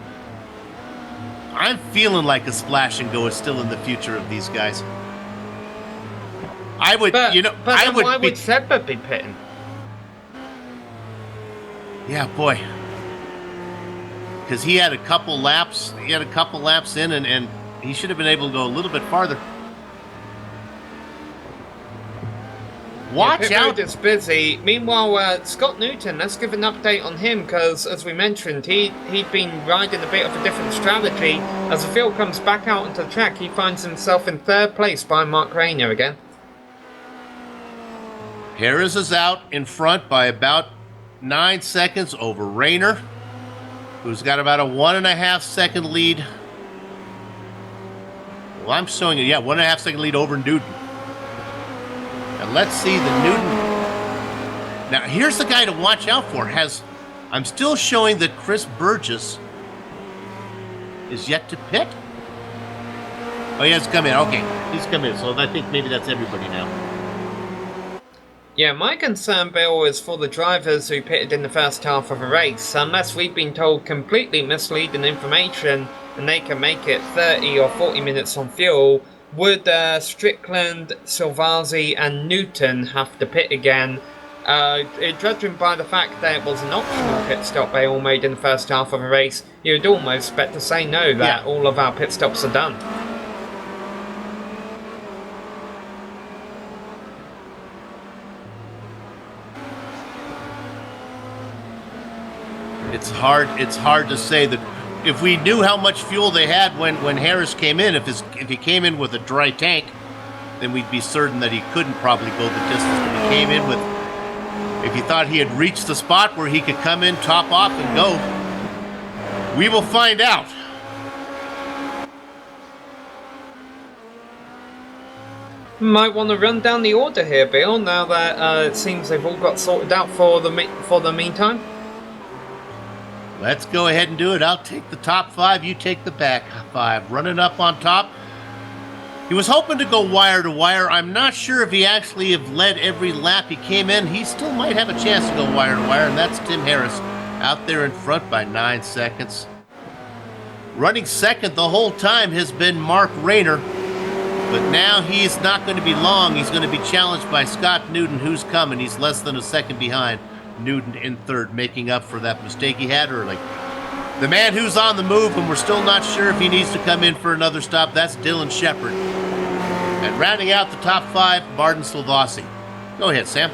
I'm feeling like a splash and go is still in the future of these guys. I would, but, you know, but I would. Why would Shepard be pitting? Yeah, boy. Because he had a couple laps. He had a couple laps in, and he should have been able to go a little bit farther. Watch out! It's busy. Meanwhile, Scott Newton, let's give an update on him, because as we mentioned, he'd been riding a bit of a different strategy. As the field comes back out onto the track, he finds himself in 3rd place by Mark Rayner again. Harris is out in front by about 9 seconds over Rayner, who's got about a 1.5 second lead. Well, I'm showing you, 1.5 second lead over Newton. And let's see the Newton. Now, here's the guy to watch out for. I'm still showing that Chris Burgess is yet to pit. Oh, he has come in. Okay, he's come in. So I think maybe that's everybody now. Yeah, my concern, Bill, is for the drivers who pitted in the first half of a race. Unless we've been told completely misleading information and they can make it 30 or 40 minutes on fuel, would Strickland, Silvazzi and Newton have to pit again? Judging by the fact that it was an optional pit stop they all made in the first half of a race, you'd almost expect to say no, that all of our pit stops are done. It's hard to say that. If we knew how much fuel they had when Harris came in, if he came in with a dry tank, then we'd be certain that he couldn't probably go the distance. But he came in with if he thought he had reached the spot where he could come in, top off, and go. We will find out. Might want to run down the order here, Bill, now that it seems they've all got sorted out for the meantime. Let's go ahead and do it. I'll take the top 5, you take the back 5. Running up on top. He was hoping to go wire to wire. I'm not sure if he actually have led every lap he came in. He still might have a chance to go wire to wire, and that's Tim Harris out there in front by 9 seconds. Running second the whole time has been Mark Rayner, but now he's not going to be long. He's going to be challenged by Scott Newton, who's coming. He's less than a second behind. Newton in third, making up for that mistake he had early. The man who's on the move, and we're still not sure if he needs to come in for another stop, that's Dylan Shepard. And rounding out the top 5, Martin Silvassi. Go ahead, Sam.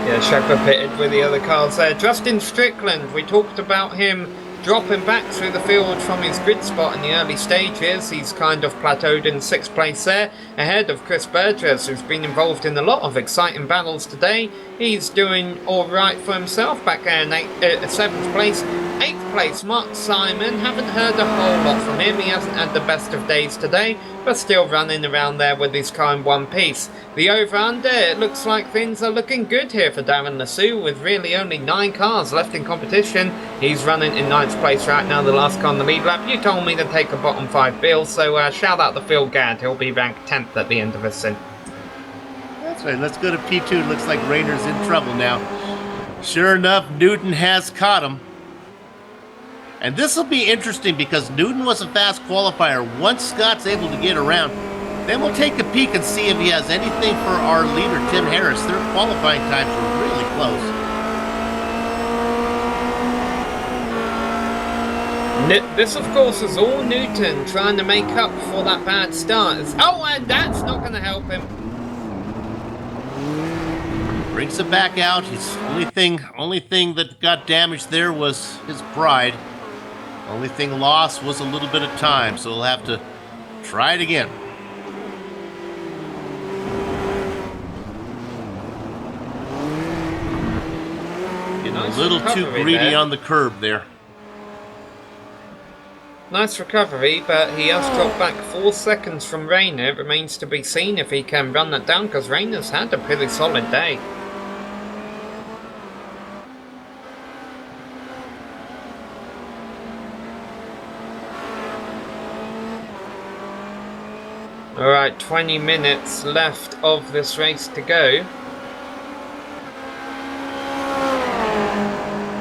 Yeah, Shepard pitted with the other cars there. Justin Strickland, we talked about him dropping back through the field from his grid spot in the early stages. He's kind of plateaued in 6th place there, ahead of Chris Burgess, who's been involved in a lot of exciting battles today. He's doing alright for himself back there in 7th place. 8th place, Mark Simon. Haven't heard a whole lot from him. He hasn't had the best of days today, but still running around there with his car in one piece. The over-under, it looks like things are looking good here for Darren Lasue, with really only 9 cars left in competition. He's running in 9th place right now, the last car on the lead lap. You told me to take a bottom 5 Bill, so shout out to Phil Gadd. He'll be ranked 10th at the end of this thing. That's right, let's go to P2. Looks like Rayner's in trouble now. Sure enough, Newton has caught him. And this will be interesting because Newton was a fast qualifier. Once Scott's able to get around, then we'll take a peek and see if he has anything for our leader, Tim Harris. Their qualifying times were really close. This, of course, is all Newton trying to make up for that bad start. Oh, and that's not going to help him. Brings it back out. His only thing that got damaged there was his pride. Only thing lost was a little bit of time, so we'll have to try it again. Getting Nice a little too greedy there on the curb there. Nice recovery, but he has dropped back 4 seconds from Rayner. It remains to be seen if he can run that down, because Rayner's had a pretty solid day. Alright, 20 minutes left of this race to go.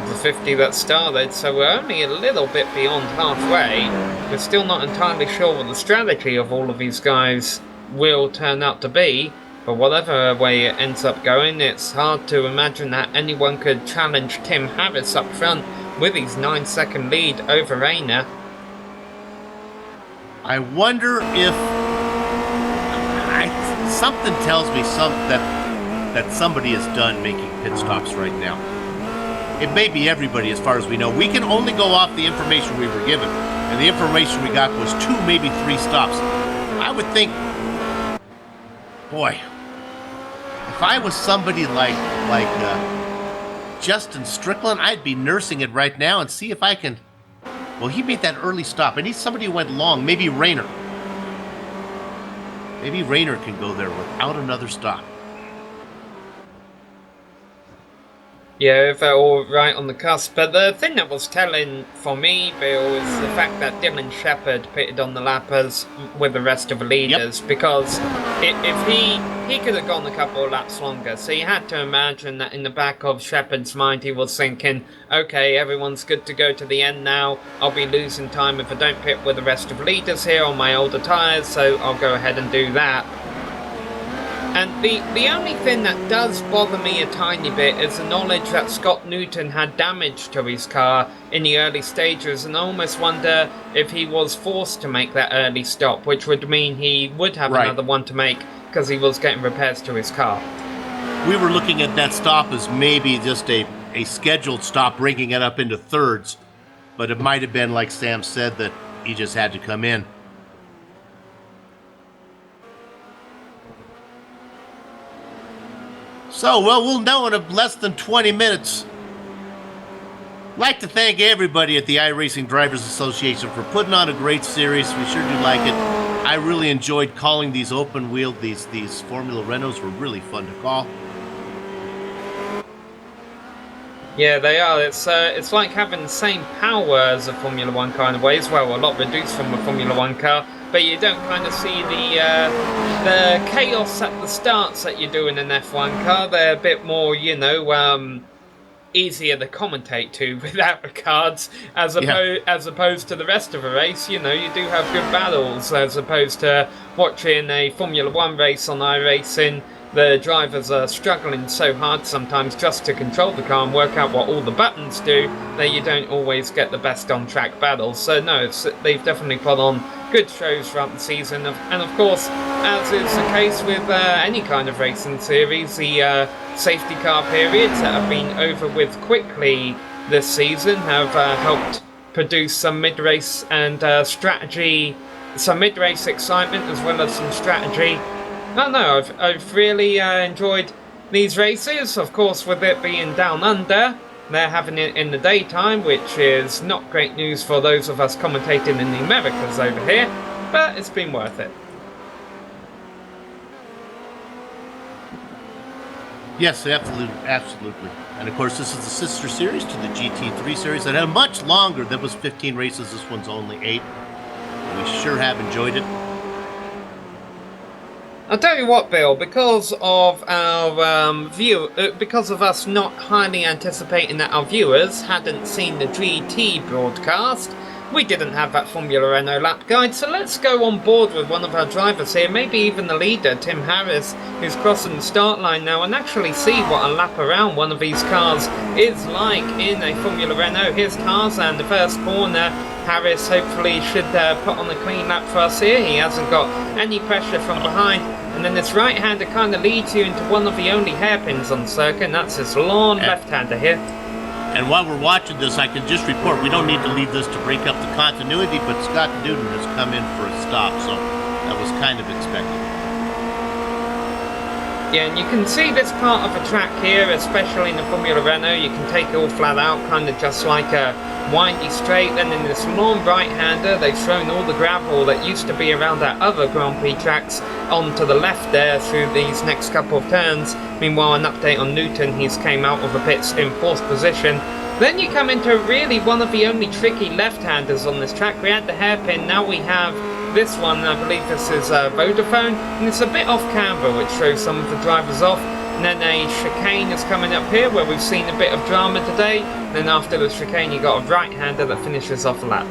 The 50 that started, so we're only a little bit beyond halfway. We're still not entirely sure what the strategy of all of these guys will turn out to be, but whatever way it ends up going, it's hard to imagine that anyone could challenge Tim Harris up front with his 9-second lead over Rayner. I wonder if something tells me that somebody is done making pit stops right now. It may be everybody as far as we know. We can only go off the information we were given, and the information we got was 2, maybe 3 stops. I would think, boy, if I was somebody like Justin Strickland, I'd be nursing it right now and see if I can. Well, he made that early stop. I need somebody who went long, maybe Rayner. Maybe Rayner can go there without another stop. Yeah, if they're all right on the cusp. But the thing that was telling for me, Bill, is the fact that Dylan Shepard pitted on the lappers with the rest of the leaders. Yep. Because if he could have gone a couple of laps longer. So you had to imagine that in the back of Shepard's mind, he was thinking, okay, everyone's good to go to the end now. I'll be losing time if I don't pit with the rest of the leaders here on my older tyres, so I'll go ahead and do that. And the only thing that does bother me a tiny bit is the knowledge that Scott Newton had damage to his car in the early stages, and I almost wonder if he was forced to make that early stop, which would mean he would have another one to make because he was getting repairs to his car. We were looking at that stop as maybe just a scheduled stop, breaking it up into thirds, but it might have been, like Sam said, that he just had to come in. So, well, we'll know in less than 20 minutes. I'd like to thank everybody at the iRacing Drivers Association for putting on a great series. We sure do like it. I really enjoyed calling these open-wheeled, these Formula Renaults were really fun to call. Yeah, they are. It's like having the same power as a Formula One kind of way as well. A lot reduced from a Formula One car, but you don't kind of see the chaos at the starts that you do in an F1 car. They're a bit more, easier to commentate to without the cards, as opposed to the rest of a race. You do have good battles as opposed to watching a Formula One race on iRacing. The drivers are struggling so hard sometimes just to control the car and work out what all the buttons do that you don't always get the best on-track battles. So no, they've definitely put on good shows throughout the season. And of course, as is the case with any kind of racing series, the safety car periods that have been over with quickly this season have helped produce some mid-race and strategy, some mid-race excitement as well as some strategy. Oh no, I've really enjoyed these races. Of course, with it being down under, they're having it in the daytime, which is not great news for those of us commentating in the Americas over here, but it's been worth it. Yes, absolutely. And of course, this is the sister series to the GT3 series that had much longer. That was 15 races. This one's only 8. We sure have enjoyed it. I'll tell you what, Bill, because of our because of us not highly anticipating that our viewers hadn't seen the GT broadcast, we didn't have that Formula Renault lap guide, so let's go on board with one of our drivers here, maybe even the leader, Tim Harris, who's crossing the start line now, and actually see what a lap around one of these cars is like in a Formula Renault. Here's Tarzan, the first corner. Harris hopefully should put on a clean lap for us here. He hasn't got any pressure from behind. And then this right-hander kind of leads you into one of the only hairpins on the circuit, and that's this long left-hander here. And while we're watching this, I can just report, we don't need to leave this to break up the continuity, but Scott Newton has come in for a stop, so that was kind of expected. Yeah, and you can see this part of the track here, especially in the Formula Renault, you can take it all flat out, kind of just like a windy straight. Then in this long right-hander, they've thrown all the gravel that used to be around our other Grand Prix tracks onto the left there through these next couple of turns. Meanwhile, an update on Newton, he's came out of the pits in 4th position. Then you come into really one of the only tricky left-handers on this track. We had the hairpin, now we have this one. I believe this is Vodafone, and it's a bit off camber, which shows some of the drivers off. And then a chicane is coming up here where we've seen a bit of drama today. Then after the chicane you got a right-hander that finishes off a lap.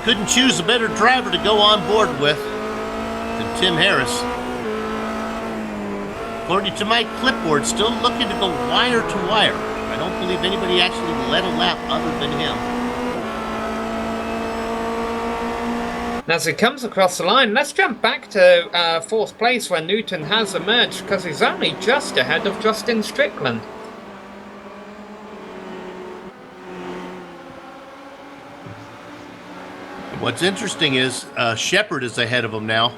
Couldn't choose a better driver to go on board with than Tim Harris. According to my clipboard, still looking to go wire to wire. I don't believe anybody actually led a lap other than him. As he comes across the line, let's jump back to 4th place where Newton has emerged, because he's only just ahead of Justin Strickland. What's interesting is Shepard is ahead of him now.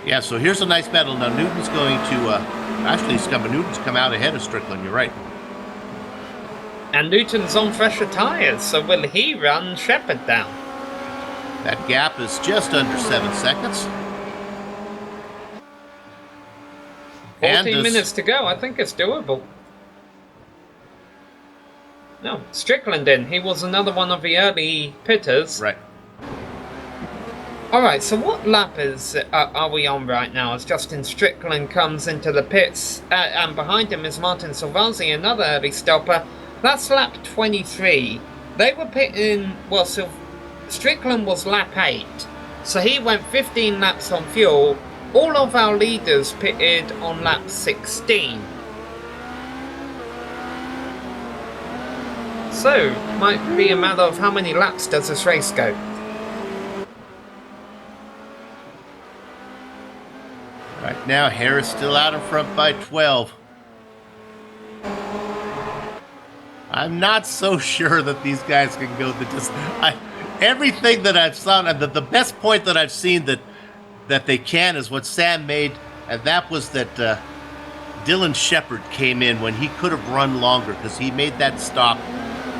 Yeah, so here's a nice battle. Now Newton's going to, Newton's come out ahead of Strickland, you're right. And Newton's on fresher tyres, so will he run Shepard down? That gap is just under 7 seconds. 14 minutes to go. I think it's doable. No, Strickland in. He was another one of the early pitters. Right. Alright, so what lap are we on right now as Justin Strickland comes into the pits? And behind him is Martin Salvazzi, another early stopper. That's lap 23. They were pitting, well, Strickland was lap 8, so he went 15 laps on fuel. All of our leaders pitted on lap 16. So, might be a matter of how many laps does this race go. Right now, Harris still out in front by 12. I'm not so sure that these guys can go the distance. Everything that I've seen, and the best point that I've seen that they can is what Sam made and that was that Dylan Shepard came in when he could have run longer because he made that stop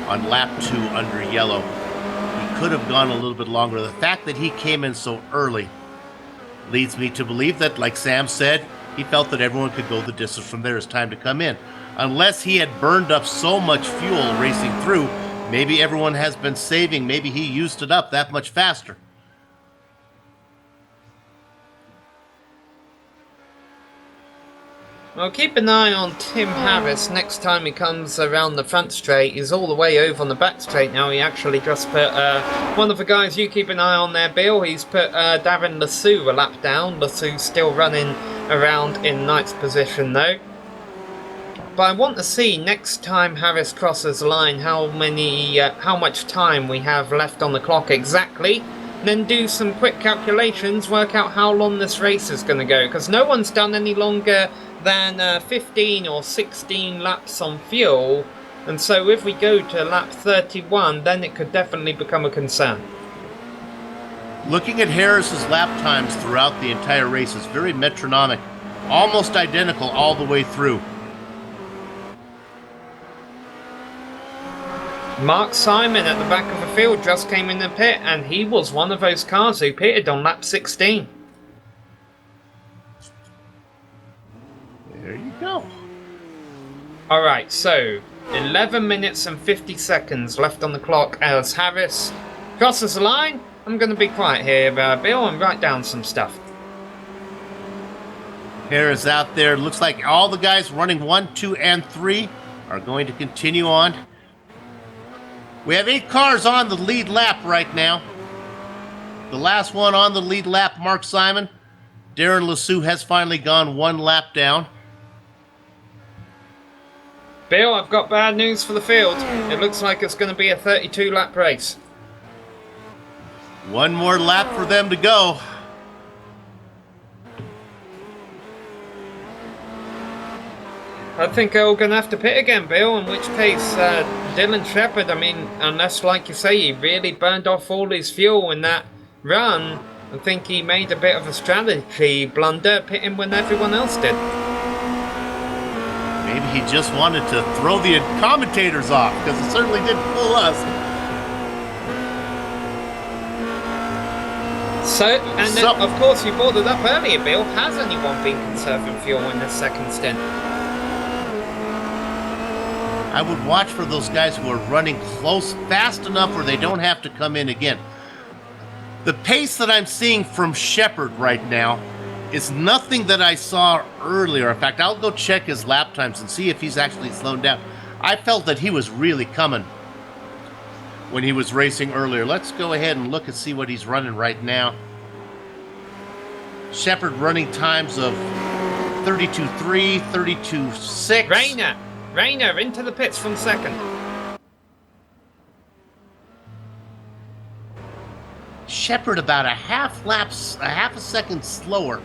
on lap 2 under yellow. He could have gone a little bit longer. The fact that he came in so early leads me to believe that, like Sam said, he felt that everyone could go the distance from there. It's time to come in. Unless he had burned up so much fuel racing through, maybe everyone has been saving. Maybe he used it up that much faster. Well, keep an eye on Tim Harris next time he comes around the front straight. He's all the way over on the back straight now. He actually just put one of the guys you keep an eye on there, Bill. He's put Darren Lassou a lap down. Lassou's still running around in ninth position though. But I want to see next time Harris crosses the line how much time we have left on the clock exactly. Then do some quick calculations, work out how long this race is going to go. Because no one's done any longer than 15 or 16 laps on fuel. And so if we go to lap 31, then it could definitely become a concern. Looking at Harris's lap times throughout the entire race is very metronomic. Almost identical all the way through. Mark Simon at the back of the field just came in the pit, and he was one of those cars who pitted on lap 16. There you go. Alright, so 11 minutes and 50 seconds left on the clock as Harris crosses the line. I'm going to be quiet here, Bill, and write down some stuff. Harris out there. Looks like all the guys running 1, 2, and 3 are going to continue on. We have 8 cars on the lead lap right now. The last one on the lead lap, Mark Simon. Darren Lassou has finally gone 1 lap down. Bill, I've got bad news for the field. It looks like it's going to be a 32-lap race. 1 more lap for them to go. I think we're going to have to pit again, Bill, in which case Dylan Shepard, I mean, unless, like you say, he really burned off all his fuel in that run, I think he made a bit of a strategy blunder, pitting when everyone else did. Maybe he just wanted to throw the commentators off, because it certainly didn't fool us. So, of course, you brought it up earlier, Bill. Has anyone been conserving fuel in this second stint? I would watch for those guys who are running close, fast enough where they don't have to come in again. The pace that I'm seeing from Shepard right now is nothing that I saw earlier. In fact, I'll go check his lap times and see if he's actually slowed down. I felt that he was really coming when he was racing earlier. Let's go ahead and look and see what he's running right now. Shepard running times of 32.3, 32.6. Rayner into the pits from second. Shepard about a half a second slower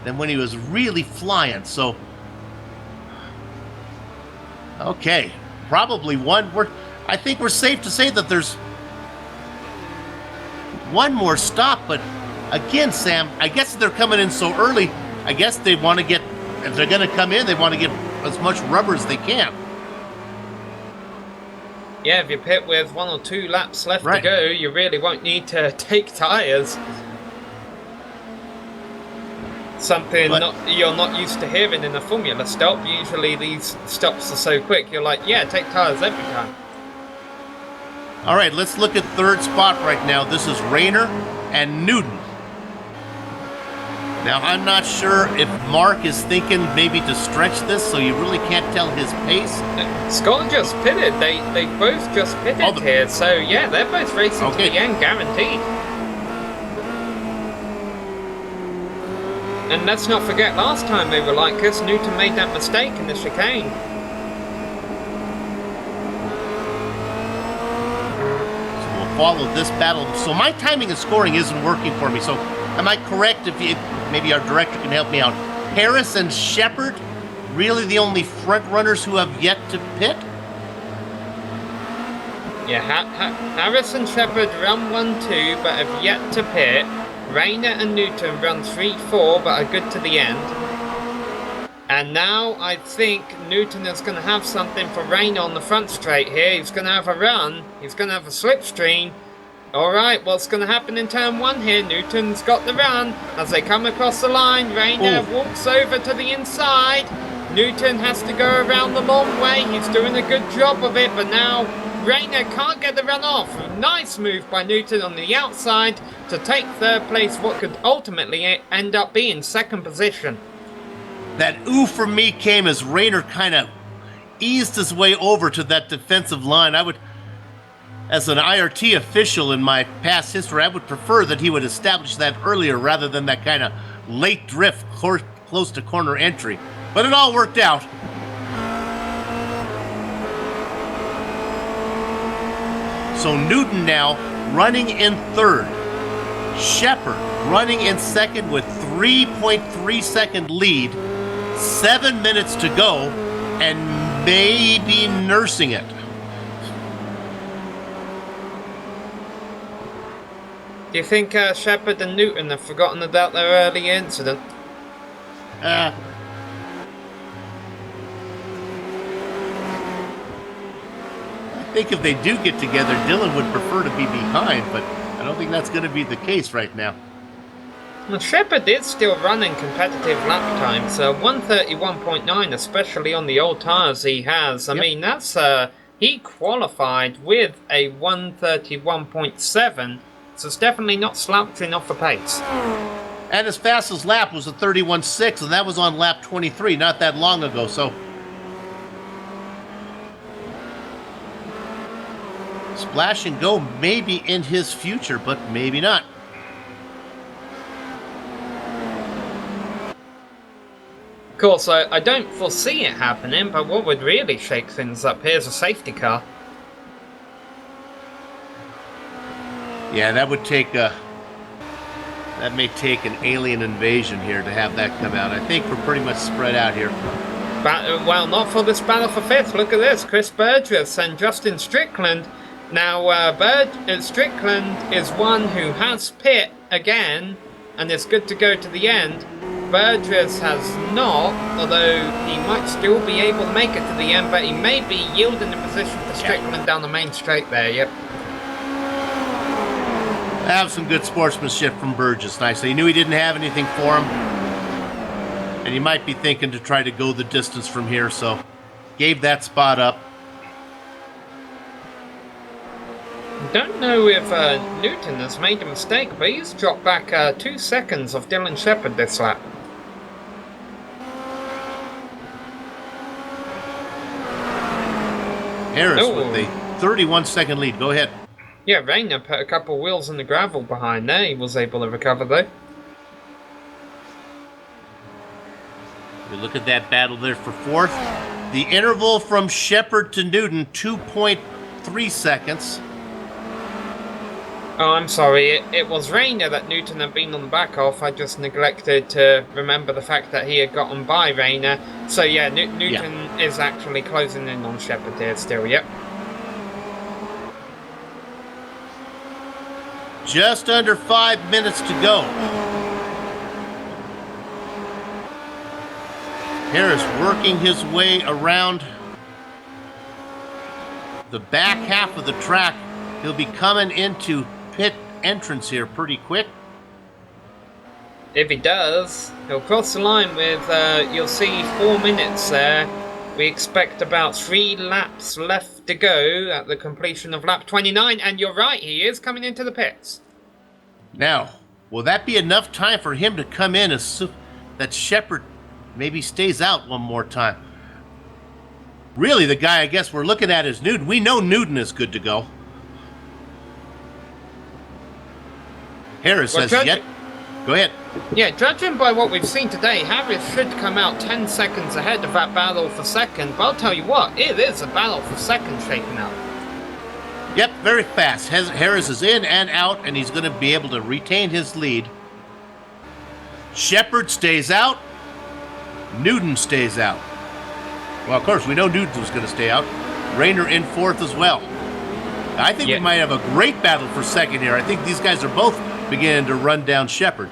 than when he was really flying. So, okay, probably one. I think we're safe to say that there's one more stop. But again, Sam, I guess they're coming in so early. I guess they want to get. If they're going to come in, they want to get as much rubber as they can. Yeah, if you pit with 1 or 2 laps left to go, you really won't need to take tyres. Something you're not used to hearing in a Formula stop. Usually these stops are so quick, you're like, yeah, take tyres every time. All right, let's look at third spot right now. This is Rayner and Newton. Now, I'm not sure if Mark is thinking maybe to stretch this, so you really can't tell his pace. Scott just pitted. They both just pitted here, so yeah, they're both racing to the end, guaranteed. And let's not forget, last time they were like this, Newton made that mistake in the chicane. So we'll follow this battle. So my timing and scoring isn't working for me, so am I correct if maybe our director can help me out? Harris and Shepard, really the only front runners who have yet to pit? Yeah, Harris and Shepard run 1-2 but have yet to pit. Rayner and Newton run 3-4 but are good to the end. And now I think Newton is going to have something for Renault on the front straight here. He's going to have a run. He's going to have a slipstream. Alright, what's going to happen in turn 1 here? Newton's got the run. As they come across the line, Renault walks over to the inside. Newton has to go around the long way. He's doing a good job of it, but now Renault can't get the run off. Nice move by Newton on the outside to take third place, what could ultimately end up being second position. That ooh for me came as Rayner kind of eased his way over to that defensive line. I would, as an IRT official in my past history, I would prefer that he would establish that earlier rather than that kind of late drift close to corner entry. But it all worked out. So Newton now running in third. Shepard running in second with 3.3 second lead. 7 minutes to go and maybe nursing it. Do you think Shepard and Newton have forgotten about their early incident? I think if they do get together, Dylan would prefer to be behind, but I don't think that's going to be the case right now. Well, Shepard is still running competitive lap times, 131.9, especially on the old tyres he has. I mean, that's he qualified with a 131.7, so it's definitely not slouching off the pace. And his fastest lap was a 31.6, and that was on lap 23, not that long ago, so... Splash and go may be in his future, but maybe not. Of course, I don't foresee it happening, but what would really shake things up here is a safety car. Yeah, that would take that may take an alien invasion here to have that come out. I think we're pretty much spread out here. Well, not for this battle for fifth. Look at this, Chris Burgess and Justin Strickland. Now, Strickland is one who has pit again, and is good to go to the end. Burgess has not, although he might still be able to make it to the end, but he may be yielding the position to Strickland down the main straight there, yep. Have some good sportsmanship from Burgess. Nice. He knew he didn't have anything for him, and he might be thinking to try to go the distance from here, so gave that spot up. Don't know if Newton has made a mistake, but he's dropped back 2 seconds of Dylan Shepard this lap. Harris with the 31-second lead. Go ahead. Yeah, Rayner put a couple wheels in the gravel behind there. He was able to recover, though. We look at that battle there for fourth. The interval from Shepard to Newton, 2.3 seconds. Oh, I'm sorry. It was Rayner that Newton had been on the back of. I just neglected to remember the fact that he had gotten by Rayner. So, yeah, Newton is actually closing in on Shepard here still, yep. Just under 5 minutes to go. Harris working his way around the back half of the track. He'll be coming into pit entrance here pretty quick. If he does, he'll cross the line with, you'll see 4 minutes there. We expect about 3 laps left to go at the completion of lap 29, and you're right, he is coming into the pits. Now, will that be enough time for him to come in as that Shepard maybe stays out one more time? Really, the guy I guess we're looking at is Newton. We know Newton is good to go. Harris says yet. Go ahead. Yeah, judging by what we've seen today, Harris should come out 10 seconds ahead of that battle for second. But I'll tell you what, it is a battle for second shaping up. Yep, very fast. Harris is in and out, and he's going to be able to retain his lead. Shepard stays out. Newton stays out. Well, of course, we know Newton was going to stay out. Rayner in fourth as well. I think we might have a great battle for second here. I think these guys are both beginning to run down Shepard.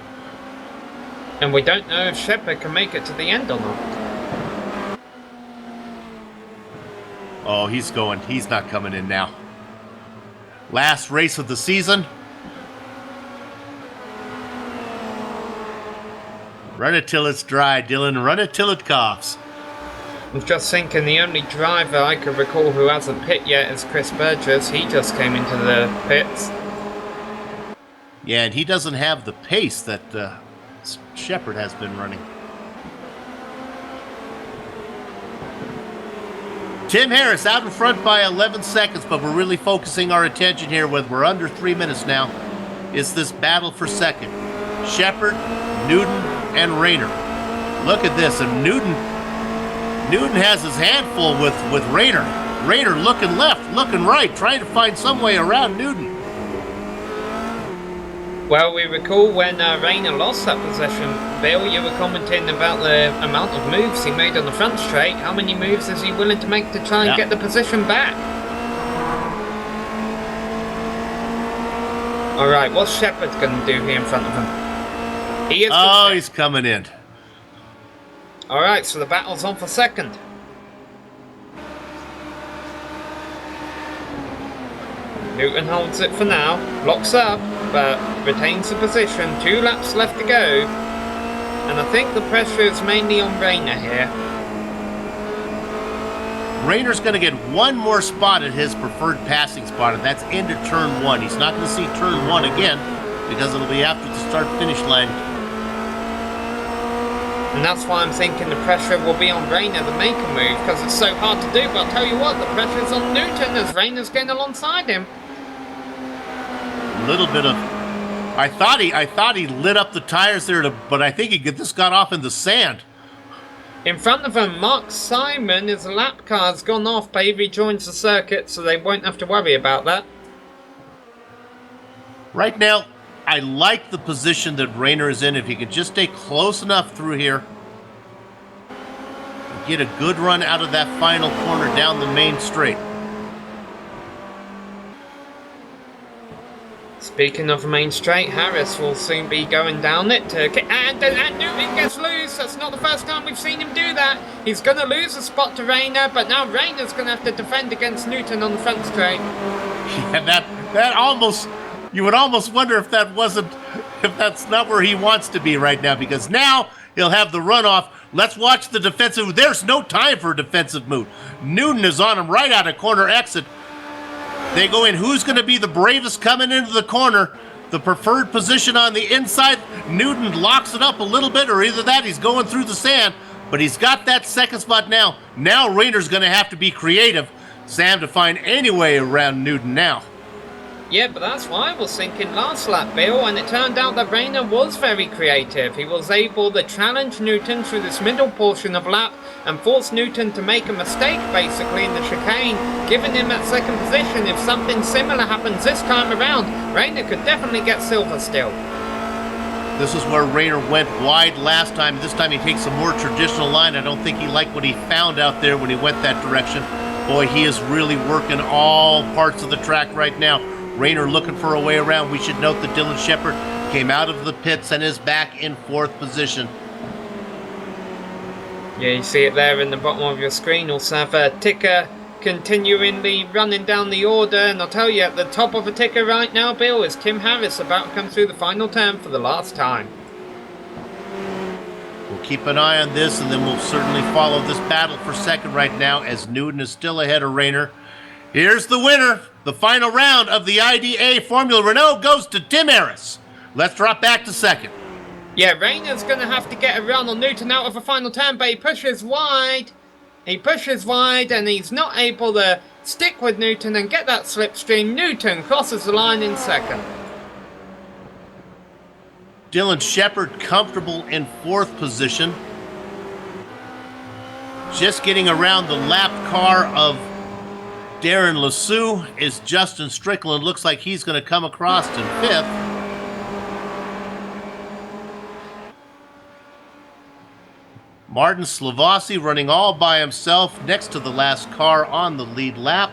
And we don't know if Shepard can make it to the end or not. Oh, he's going. He's not coming in now. Last race of the season. Run it till it's dry, Dylan. Run it till it coughs. I was just thinking the only driver I could recall who hasn't pit yet is Chris Burgess. He just came into the pits. Yeah, and he doesn't have the pace that Shepard has been running. Tim Harris out in front by 11 seconds, but we're really focusing our attention here when we're under 3 minutes now. Is this battle for second. Shepard, Newton, and Rayner. Look at this, and Newton has his handful with Rayner. Rayner looking left, looking right, trying to find some way around Newton. Well, we recall when Rayner lost that position, Bill, you were commenting about the amount of moves he made on the front straight. How many moves is he willing to make to try and get the position back? Alright, what's Shepard going to do here in front of him? He is. Oh, he's coming in. Alright, so the battle's on for second. Newton holds it for now, locks up, but retains the position. 2 laps left to go. And I think the pressure is mainly on Rayner here. Rayner's going to get one more spot at his preferred passing spot, and that's into turn 1. He's not going to see turn 1 again because it'll be after the start-finish line. And that's why I'm thinking the pressure will be on Rayner to make a move, because it's so hard to do. But I'll tell you what, the pressure's on Newton as Rayner's getting alongside him. Little bit of, I thought he lit up the tires there, but I think he just got off in the sand. In front of him, Mark Simon, his lap car's gone off, but he rejoins the circuit, so they won't have to worry about that. Right now, I like the position that Rayner is in. If he could just stay close enough through here, get a good run out of that final corner down the main straight. Speaking of main straight, Harris will soon be going down it and Newton gets loose. That's not the first time we've seen him do that. He's going to lose a spot to Rayner, but now Rayner's going to have to defend against Newton on the front straight. Yeah, that almost, you would almost wonder if that's not where he wants to be right now, because now he'll have the runoff. Let's watch the defensive. There's no time for a defensive move. Newton is on him right out of corner exit. They go in. Who's going to be the bravest coming into the corner? The preferred position on the inside. Newton locks it up a little bit, or either that, he's going through the sand. But he's got that second spot now. Now Rayner's going to have to be creative, Sam, to find any way around Newton now. Yeah, but that's why I was thinking last lap, Bill, and it turned out that Rayner was very creative. He was able to challenge Newton through this middle portion of lap and force Newton to make a mistake, basically, in the chicane, giving him that second position. If something similar happens this time around, Rayner could definitely get silver still. This is where Rayner went wide last time. This time he takes a more traditional line. I don't think he liked what he found out there when he went that direction. Boy, he is really working all parts of the track right now. Rayner looking for a way around. We should note that Dylan Shepard came out of the pits and is back in 4th position. Yeah, you see it there in the bottom of your screen. Also have a ticker continually running down the order. And I'll tell you, at the top of the ticker right now, Bill, is Tim Harris about to come through the final turn for the last time. We'll keep an eye on this, and then we'll certainly follow this battle for second right now, as Newton is still ahead of Rayner. Here's the winner. The final round of the IDA Formula Renault goes to Tim Harris. Let's drop back to second. Yeah, Rayner's going to have to get a run on Newton out of the final turn, but he pushes wide. He pushes wide, and he's not able to stick with Newton and get that slipstream. Newton crosses the line in second. Dylan Shepard comfortable in 4th position. Just getting around the lap car of Darren LeSue is Justin Strickland. Looks like he's going to come across in 5th. Martin Slavossi running all by himself next to the last car on the lead lap.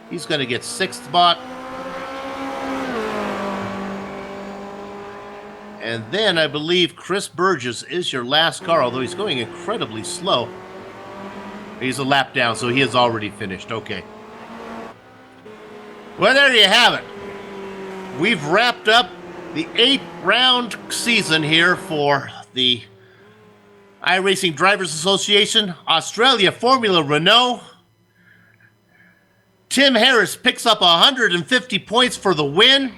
He's going to get 6th spot. And then I believe Chris Burgess is your last car, although he's going incredibly slow. He's a lap down, so he has already finished. Okay. Well, there you have it. We've wrapped up the 8-round season here for the iRacing Drivers Association Australia Formula Renault. Tim Harris picks up 150 points for the win.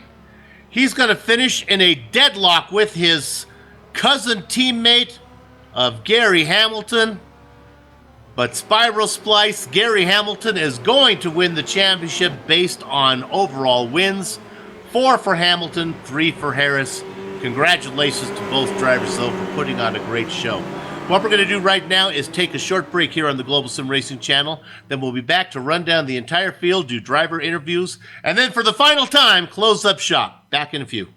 He's going to finish in a deadlock with his cousin teammate of Gary Hamilton. But Spiral Splice, Gary Hamilton is going to win the championship based on overall wins. 4 for Hamilton, 3 for Harris. Congratulations to both drivers, though, for putting on a great show. What we're going to do right now is take a short break here on the Global Sim Racing channel. Then we'll be back to run down the entire field, do driver interviews, and then for the final time, close up shop. Back in a few.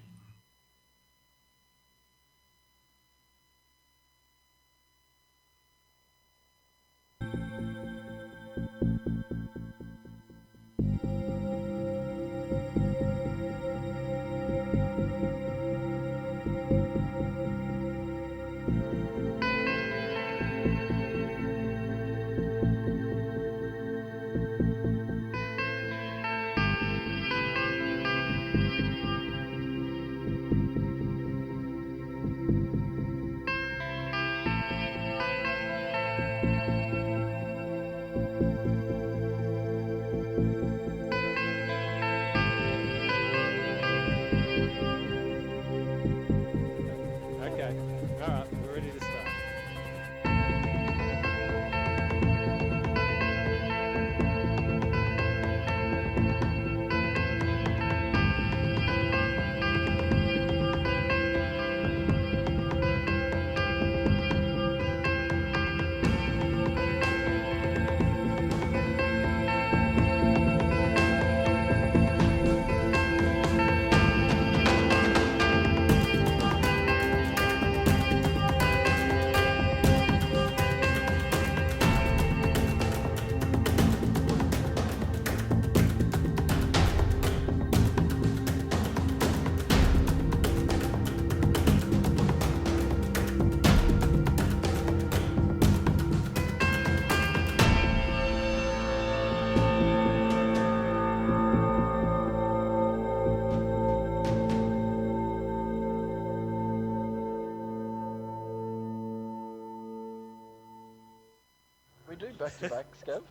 We do back to back, Scav.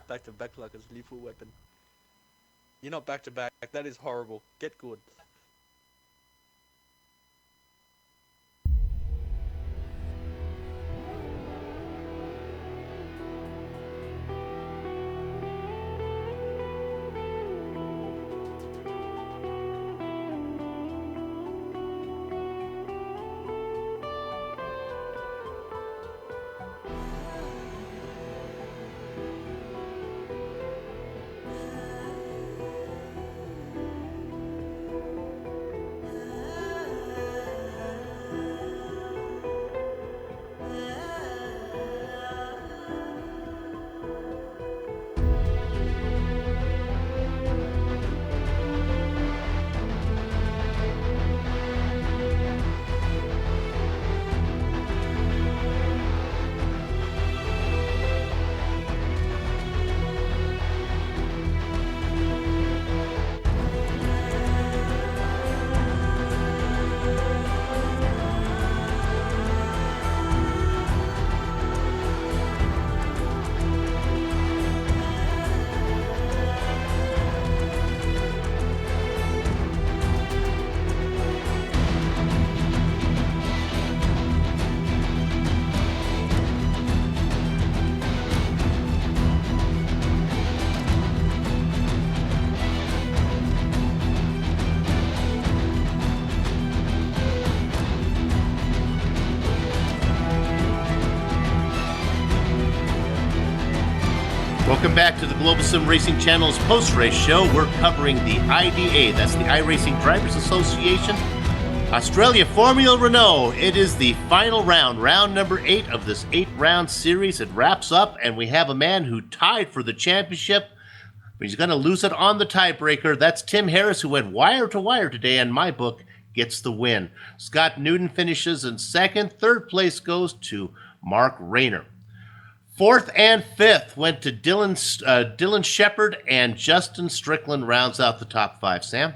Back to back like a lethal weapon. You're not back to back. That is horrible. Get good. Welcome back to the Global Sim Racing Channel's post-race show. We're covering the IDA, that's the iRacing Drivers Association, Australia Formula Renault. It is the final round, round number 8 of this 8-round series. It wraps up, and we have a man who tied for the championship, but he's going to lose it on the tiebreaker. That's Tim Harris, who went wire to wire today, in my book, gets the win. Scott Newton finishes in second. Third place goes to Mark Rayner. Fourth and fifth went to Dylan Shepard, and Justin Strickland rounds out the top 5. Sam?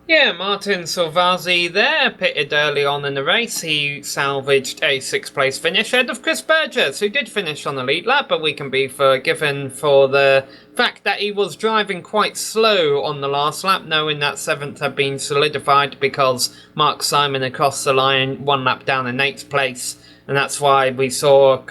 Yeah, Martin Silvazzi there pitted early on in the race. He salvaged a 6th place finish ahead of Chris Burgess, who did finish on the lead lap, but we can be forgiven for the fact that he was driving quite slow on the last lap, knowing that 7th had been solidified because Mark Simon across the line 1 lap down in 8th place, and that's why we saw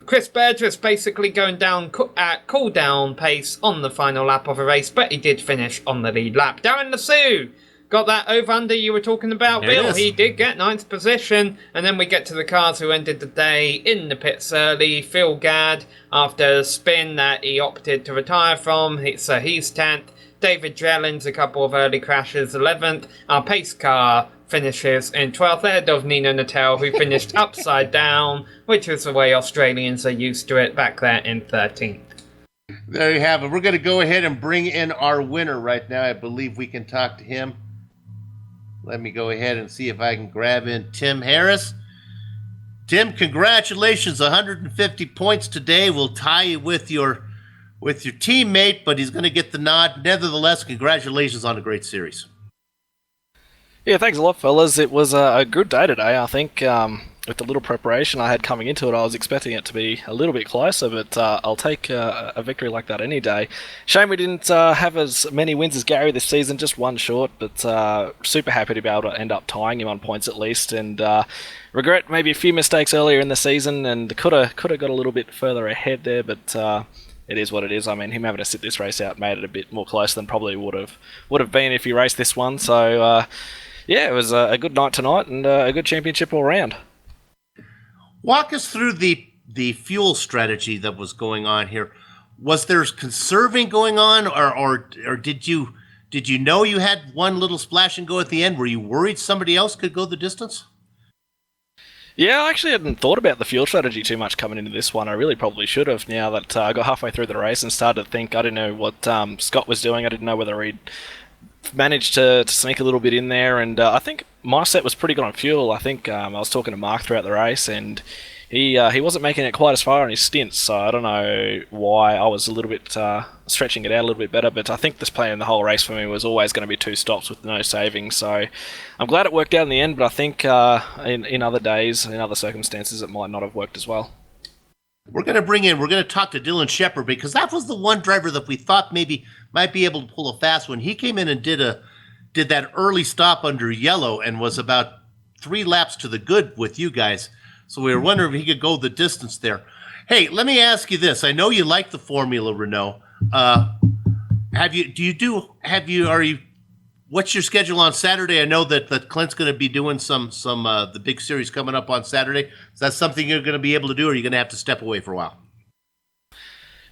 Chris Burgess basically going down at cool-down pace on the final lap of a race, but he did finish on the lead lap. Darren Lasue got that over-under you were talking about, Bill. He did get 9th position, and then we get to the cars who ended the day in the pits early. Phil Gadd, after a spin that he opted to retire from, so he's 10th. David Drellins, a couple of early crashes, 11th. Our pace car finishes in 12th, ahead of Nino Natel, who finished upside down, which is the way Australians are used to it, back there in 13th. There you have it. We're going to go ahead and bring in our winner right now. I believe we can talk to him. Let me go ahead and see if I can grab in Tim Harris. Tim, congratulations, 150 points today. We'll tie you with your teammate, but he's going to get the nod. Nevertheless, congratulations on a great series. Yeah, thanks a lot, fellas. It was a good day today. I think with the little preparation I had coming into it, I was expecting it to be a little bit closer, but I'll take a victory like that any day. Shame we didn't have as many wins as Gary this season, just one short, but super happy to be able to end up tying him on points at least, and regret maybe a few mistakes earlier in the season, and could have got a little bit further ahead there, but it is what it is. I mean, him having to sit this race out made it a bit more close than probably would have been if he raced this one, so yeah, it was a good night tonight and a good championship all round. Walk us through the fuel strategy that was going on here. Was there conserving going on, or did you know you had one little splash and go at the end? Were you worried somebody else could go the distance? Yeah, I actually hadn't thought about the fuel strategy too much coming into this one. I really probably should have, now that I got halfway through the race and started to think. I didn't know what Scott was doing. I didn't know whether he'd managed to sneak a little bit in there, and I think my set was pretty good on fuel. I think I was talking to Mark throughout the race, and he wasn't making it quite as far on his stints, so I don't know why I was a little bit stretching it out a little bit better, but I think this plan in the whole race for me was always going to be 2 stops with no saving, so I'm glad it worked out in the end, but I think in other days, in other circumstances, it might not have worked as well. We're going to talk to Dylan Shepard, because that was the one driver that we thought maybe might be able to pull a fast one. He came in and did that early stop under yellow and was about 3 laps to the good with you guys. So we were wondering if he could go the distance there. Hey, let me ask you this. I know you like the Formula Renault. What's your schedule on Saturday? I know that Clint's going to be doing some the big series coming up on Saturday. Is that something you're going to be able to do, or are you going to have to step away for a while?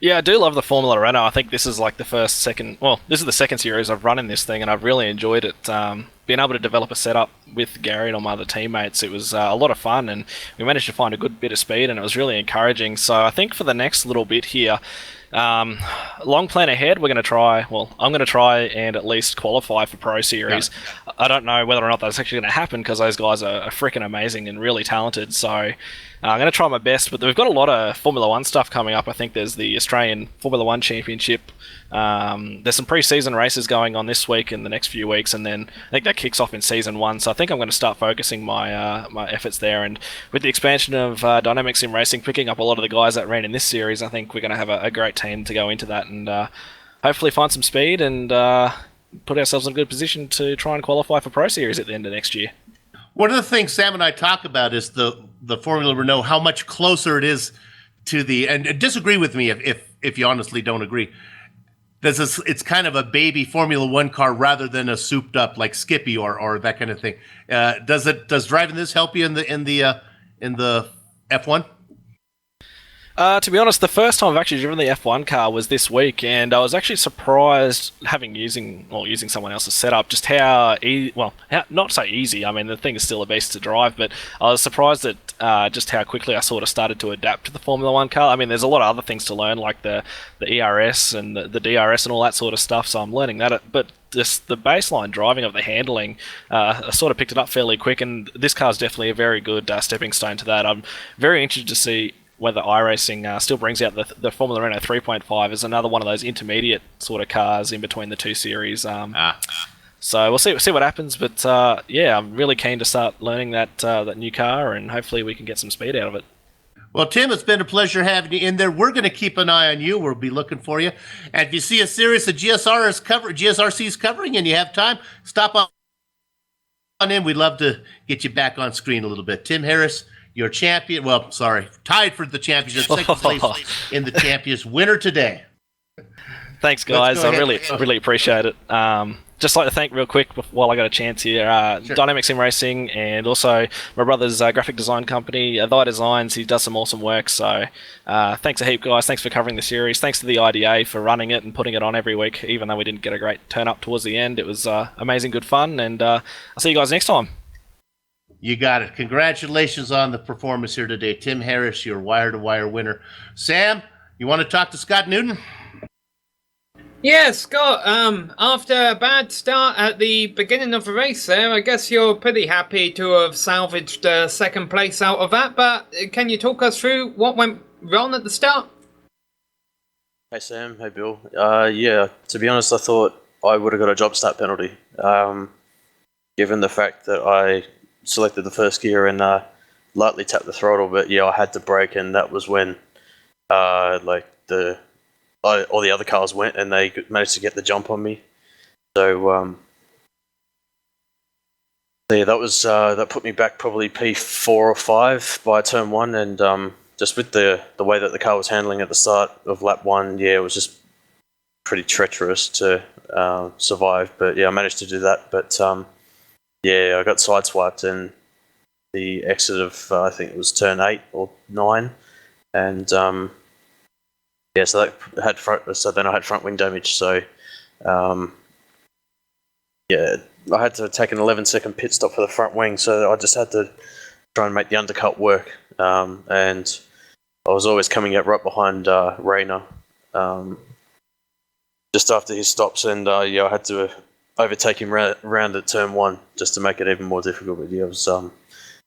Yeah, I do love the Formula Renault. I think this is like this is the second series I've run in this thing, and I've really enjoyed it. Being able to develop a setup with Gary and all my other teammates, it was a lot of fun, and we managed to find a good bit of speed, and it was really encouraging. So I think for the next little bit here, long plan ahead, I'm going to try and at least qualify for Pro Series. Yeah. I don't know whether or not that's actually going to happen, because those guys are freaking amazing and really talented, so I'm going to try my best, but we've got a lot of Formula 1 stuff coming up. I think there's the Australian Formula 1 Championship. There's some pre-season races going on this week and the next few weeks, and then I think that kicks off in Season 1, so I think I'm going to start focusing my my efforts there, and with the expansion of Dynamic Sim Racing, picking up a lot of the guys that ran in this series, I think we're going to have a great team to go into that, and hopefully find some speed and put ourselves in a good position to try and qualify for Pro Series at the end of next year. One of the things Sam and I talk about is the Formula Renault, how much closer it is to and disagree with me if you honestly don't agree. It's kind of a baby Formula 1 car rather than a souped up like Skippy or that kind of thing. Does driving this help you in the F1? To be honest, the first time I've actually driven the F1 car was this week, and I was actually surprised, using someone else's setup, just how not so easy. I mean, the thing is still a beast to drive, but I was surprised at just how quickly I sort of started to adapt to the Formula One car. I mean, there's a lot of other things to learn, like the ERS and the DRS and all that sort of stuff. So I'm learning that, but just the baseline driving of the handling, I sort of picked it up fairly quick, and this car is definitely a very good stepping stone to that. I'm very interested to see whether iRacing still brings out the Formula Renault 3.5 as another one of those intermediate sort of cars in between the two series. So we'll see what happens, but I'm really keen to start learning that new car, and hopefully we can get some speed out of it. Well, Tim, it's been a pleasure having you in there. We're going to keep an eye on you. We'll be looking for you. And if you see a series of GSRC's covering and you have time, stop on in. We'd love to get you back on screen a little bit. Tim Harris, your champion. Well, sorry, tied for the championship, second place in the champions, winner today. Thanks, guys. I really appreciate it. Just like to thank real quick while I got a chance here, Sure. Dynamic Sim Racing, and also my brother's graphic design company, Thy Designs. He does some awesome work. So thanks a heap, guys. Thanks for covering the series. Thanks to the IDA for running it and putting it on every week, even though we didn't get a great turn up towards the end. It was amazing, good fun, and I'll see you guys next time. You got it. Congratulations on the performance here today. Tim Harris, your wire-to-wire winner. Sam, you want to talk to Scott Newton? Yeah, Scott, after a bad start at the beginning of the race there, I guess you're pretty happy to have salvaged second place out of that, but can you talk us through what went wrong at the start? Hey Sam, hey Bill. Yeah, to be honest, I thought I would have got a job start penalty, given the fact that I selected the first gear and lightly tapped the throttle, but yeah, I had to brake, and that was when all the other cars went, and they managed to get the jump on me. So yeah, that put me back probably P4 or 5 by turn 1, and just with the way that the car was handling at the start of lap 1, yeah, it was just pretty treacherous to survive. But yeah, I managed to do that. But yeah, I got sideswiped in the exit of I think it was turn 8 or 9, and yeah, so then I had front wing damage. So yeah, I had to take an 11-second pit stop for the front wing. So I just had to try and make the undercut work. And I was always coming out right behind Renault just after his stops, and yeah, I had to overtake him round at turn 1 just to make it even more difficult. But yeah, it was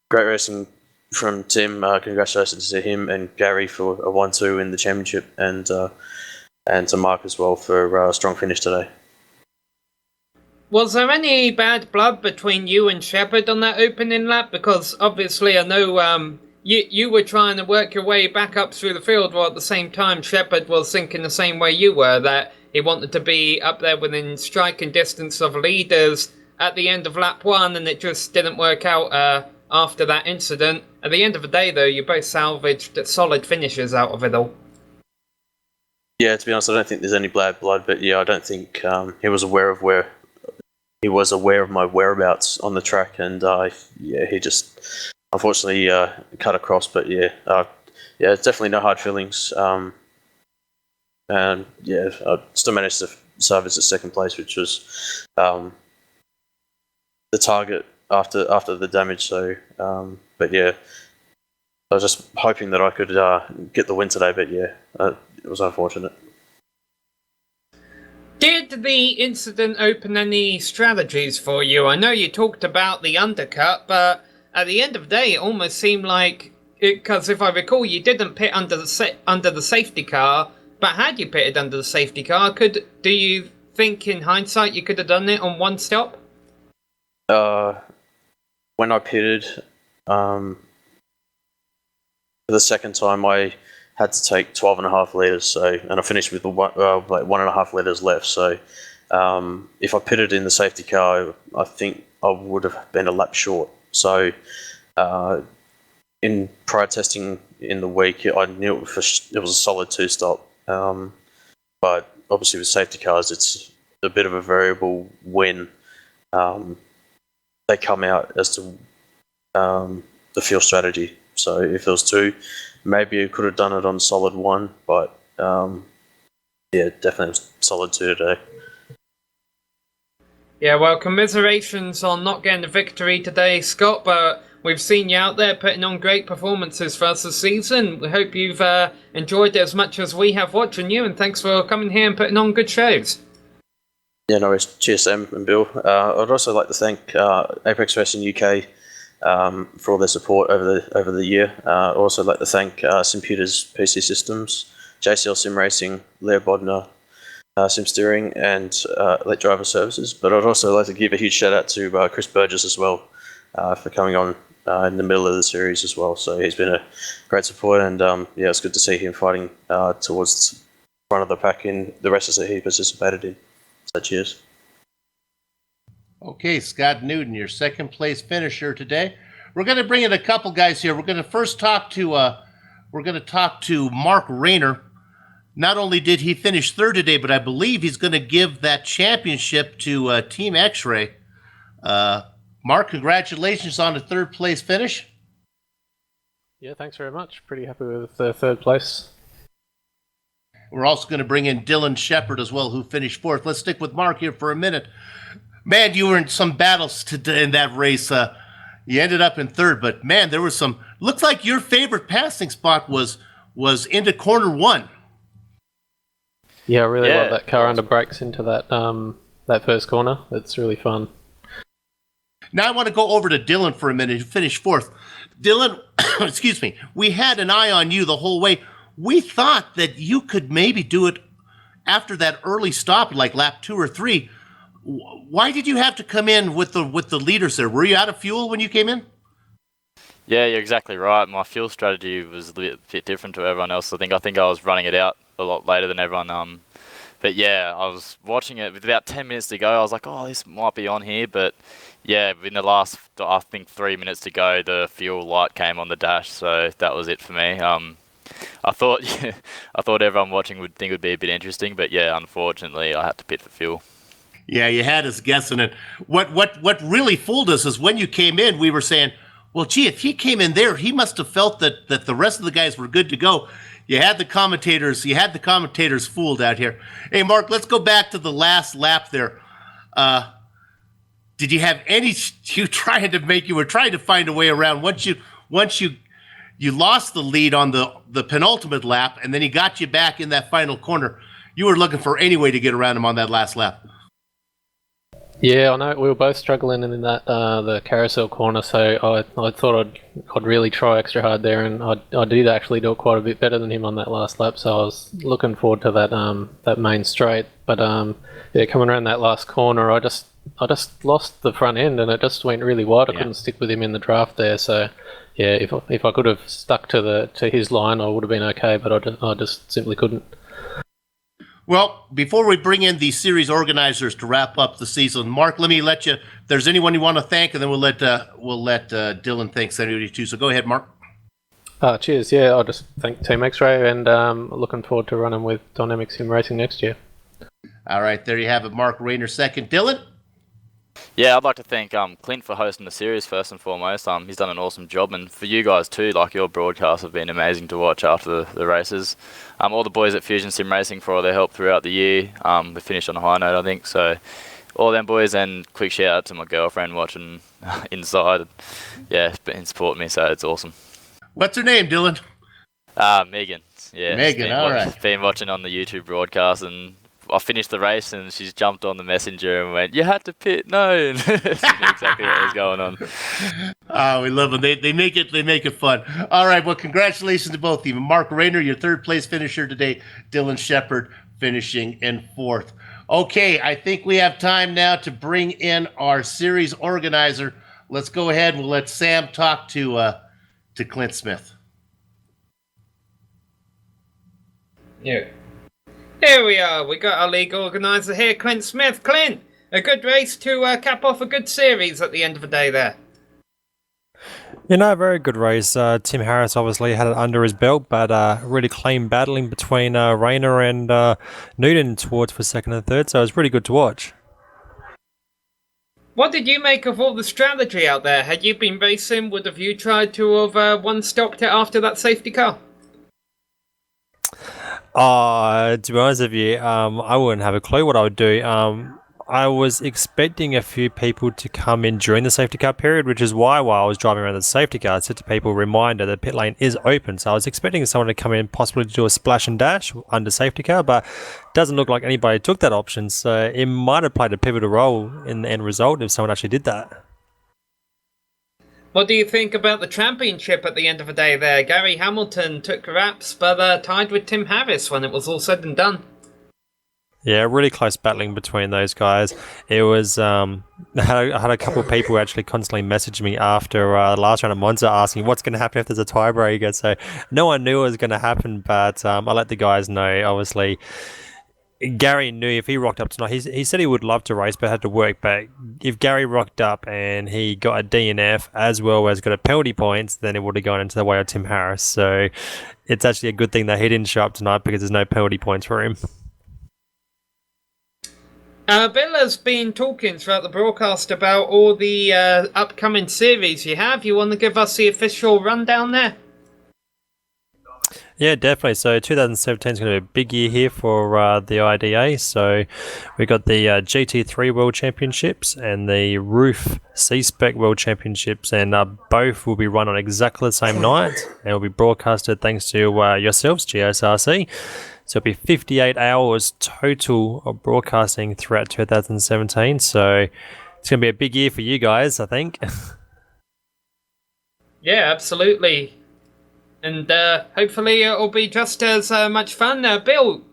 great racing from Tim. Congratulations to him and Gary for a 1-2 in the championship, and to Mark as well for a strong finish today. Was there any bad blood between you and Shepard on that opening lap? Because obviously I know you were trying to work your way back up through the field, while at the same time Shepard was thinking the same way you were, that he wanted to be up there within striking distance of leaders at the end of lap 1, and it just didn't work out after that incident. At the end of the day, though, you both salvaged solid finishes out of it all. Yeah, to be honest, I don't think there's any bad blood, but yeah, I don't think he was aware of my whereabouts on the track, and yeah, he just unfortunately cut across. But yeah, it's definitely no hard feelings. And yeah, I still managed to salvage the second place, which was the target after the damage. So, but yeah, I was just hoping that I could get the win today. But yeah, it was unfortunate. Did the incident open any strategies for you? I know you talked about the undercut, but at the end of the day, it almost seemed like, because if I recall, you didn't pit under the safety car. But had you pitted under the safety car, do you think in hindsight you could have done it on one stop? When I pitted for the second time, I had to take 12.5 litres, and I finished with 1.5 litres left. So if I pitted in the safety car, I think I would have been a lap short. So in prior testing in the week, I knew it was a solid 2-stop. But obviously with safety cars, it's a bit of a variable when they come out as to the fuel strategy. So if there was 2, maybe he could have done it on solid 1, but yeah, definitely solid 2 today. Yeah, well, commiserations on not getting the victory today, Scott, but we've seen you out there putting on great performances for us this season. We hope you've enjoyed it as much as we have watching you, and thanks for coming here and putting on good shows. Yeah, no worries. Cheers, Sam and Bill. I'd also like to thank Apex Racing UK for all their support over the year. I'd also like to thank Simputer's PC Systems, JCL Sim Racing, Leo Bodner, Sim Steering, and Elite Driver Services. But I'd also like to give a huge shout out to Chris Burgess as well for coming on in the middle of the series as well. So he's been a great support, and yeah, it's good to see him fighting towards the front of the pack in the races that he participated in. So cheers. Okay, Scott Newton, your second place finisher today. We're going to bring in a couple guys here. We're going to first talk to Mark Rayner. Not only did he finish third today, but I believe he's going to give that championship to Team X-Ray. Mark, congratulations on the third place finish. Yeah, thanks very much. Pretty happy with third place. We're also going to bring in Dylan Shepard as well, who finished fourth. Let's stick with Mark here for a minute. Man, you were in some battles today in that race. You ended up in third, but man, there was some. Looks like your favorite passing spot was into corner 1. Yeah, I really love that car under brakes into that first corner. It's really fun. Now I want to go over to Dylan for a minute, who finished fourth. Dylan, excuse me, we had an eye on you the whole way. We thought that you could maybe do it after that early stop, like lap 2 or 3. Why did you have to come in with the leaders there? Were you out of fuel when you came in? Yeah, you're exactly right. My fuel strategy was a bit different to everyone else. I think I was running it out a lot later than everyone. But yeah, I was watching it with about 10 minutes to go. I was like, oh, this might be on here. But yeah, in the last, I think 3 minutes to go, the fuel light came on the dash. So that was it for me. I thought everyone watching would think it would be a bit interesting, but yeah, unfortunately, I had to pit for fuel. Yeah, you had us guessing it. What really fooled us is when you came in, we were saying, well, gee, if he came in there, he must have felt that the rest of the guys were good to go. You had the commentators fooled out here. Hey, Mark, let's go back to the last lap there. Did you have any? You were trying to find a way around once you lost the lead on the penultimate lap, and then he got you back in that final corner. You were looking for any way to get around him on that last lap. Yeah, I know we were both struggling in that the carousel corner, so I thought I'd really try extra hard there, and I did actually do it quite a bit better than him on that last lap. So I was looking forward to that main straight, but yeah, coming around that last corner, I just lost the front end, and it just went really wide. I couldn't stick with him in the draft there, so. Yeah, if I could have stuck to his line, I would have been okay, but I just simply couldn't. Well, before we bring in the series organizers to wrap up the season, Mark, let me let you. If there's anyone you want to thank, and then we'll let Dylan thank anybody too. So go ahead, Mark. Cheers. Yeah, I'll just thank Team X-Ray, and looking forward to running with Dynamic Sim Racing next year. All right, there you have it, Mark Rayner second. Dylan. Yeah, I'd like to thank Clint for hosting the series first and foremost. He's done an awesome job, and for you guys too, like your broadcasts have been amazing to watch after the races. All the boys at Fusion Sim Racing for all their help throughout the year. We finished on a high note, I think. So all them boys, and quick shout out to my girlfriend watching inside. Yeah, been supporting me, so it's awesome. What's her name, Dylan? Megan. Yeah, Megan. All right. Been watching on the YouTube broadcast, and I finished the race and she's jumped on the messenger and went, "You had to pit, no!" And exactly what was going on. Oh, we love them. They make it fun. All right, well, congratulations to both of you. Mark Rayner, your third place finisher today. Dylan Shepard finishing in fourth. Okay, I think we have time now to bring in our series organizer. Let's go ahead and we'll let Sam talk to Clint Smith. Yeah. Here we are. We got our league organizer here, Clint Smith. Clint, a good race to cap off a good series at the end of the day there. Very good race. Tim Harris obviously had it under his belt, but really clean battling between Rayner and Newton towards for second and third, so it was pretty good to watch. What did you make of all the strategy out there? Had you been racing? Would have you tried to have one-stopped it after that safety car? To be honest with you, I wouldn't have a clue what I would do. I was expecting a few people to come in during the safety car period, which is why while I was driving around the safety car, I said to people, reminder that pit lane is open. So I was expecting someone to come in possibly to do a splash and dash under safety car, but it doesn't look like anybody took that option. So it might have played a pivotal role in the end result if someone actually did that. What do you think about the championship at the end of the day there? Gary Hamilton took raps, but tied with Tim Harris when it was all said and done. Yeah, really close battling between those guys. It was, I had a couple of people actually constantly message me after the last round of Monza asking what's going to happen if there's a tiebreaker. So no one knew it was going to happen, but I let the guys know, obviously. Gary knew if he rocked up tonight, he said he would love to race, but had to work. But if Gary rocked up and he got a DNF as well as got a penalty points, then it would have gone into the way of Tim Harris. So it's actually a good thing that he didn't show up tonight because there's no penalty points for him. Bill has been talking throughout the broadcast about all the upcoming series you have. You want to give us the official rundown there? Yeah, definitely. So 2017 is going to be a big year here for the IDA. So we got the GT3 World Championships and the Roof C-Spec World Championships, and both will be run on exactly the same night and will be broadcasted thanks to yourselves, GSRC. So it'll be 58 hours total of broadcasting throughout 2017. So it's going to be a big year for you guys, I think. Yeah, absolutely. And hopefully it'll be just as much fun. Bill,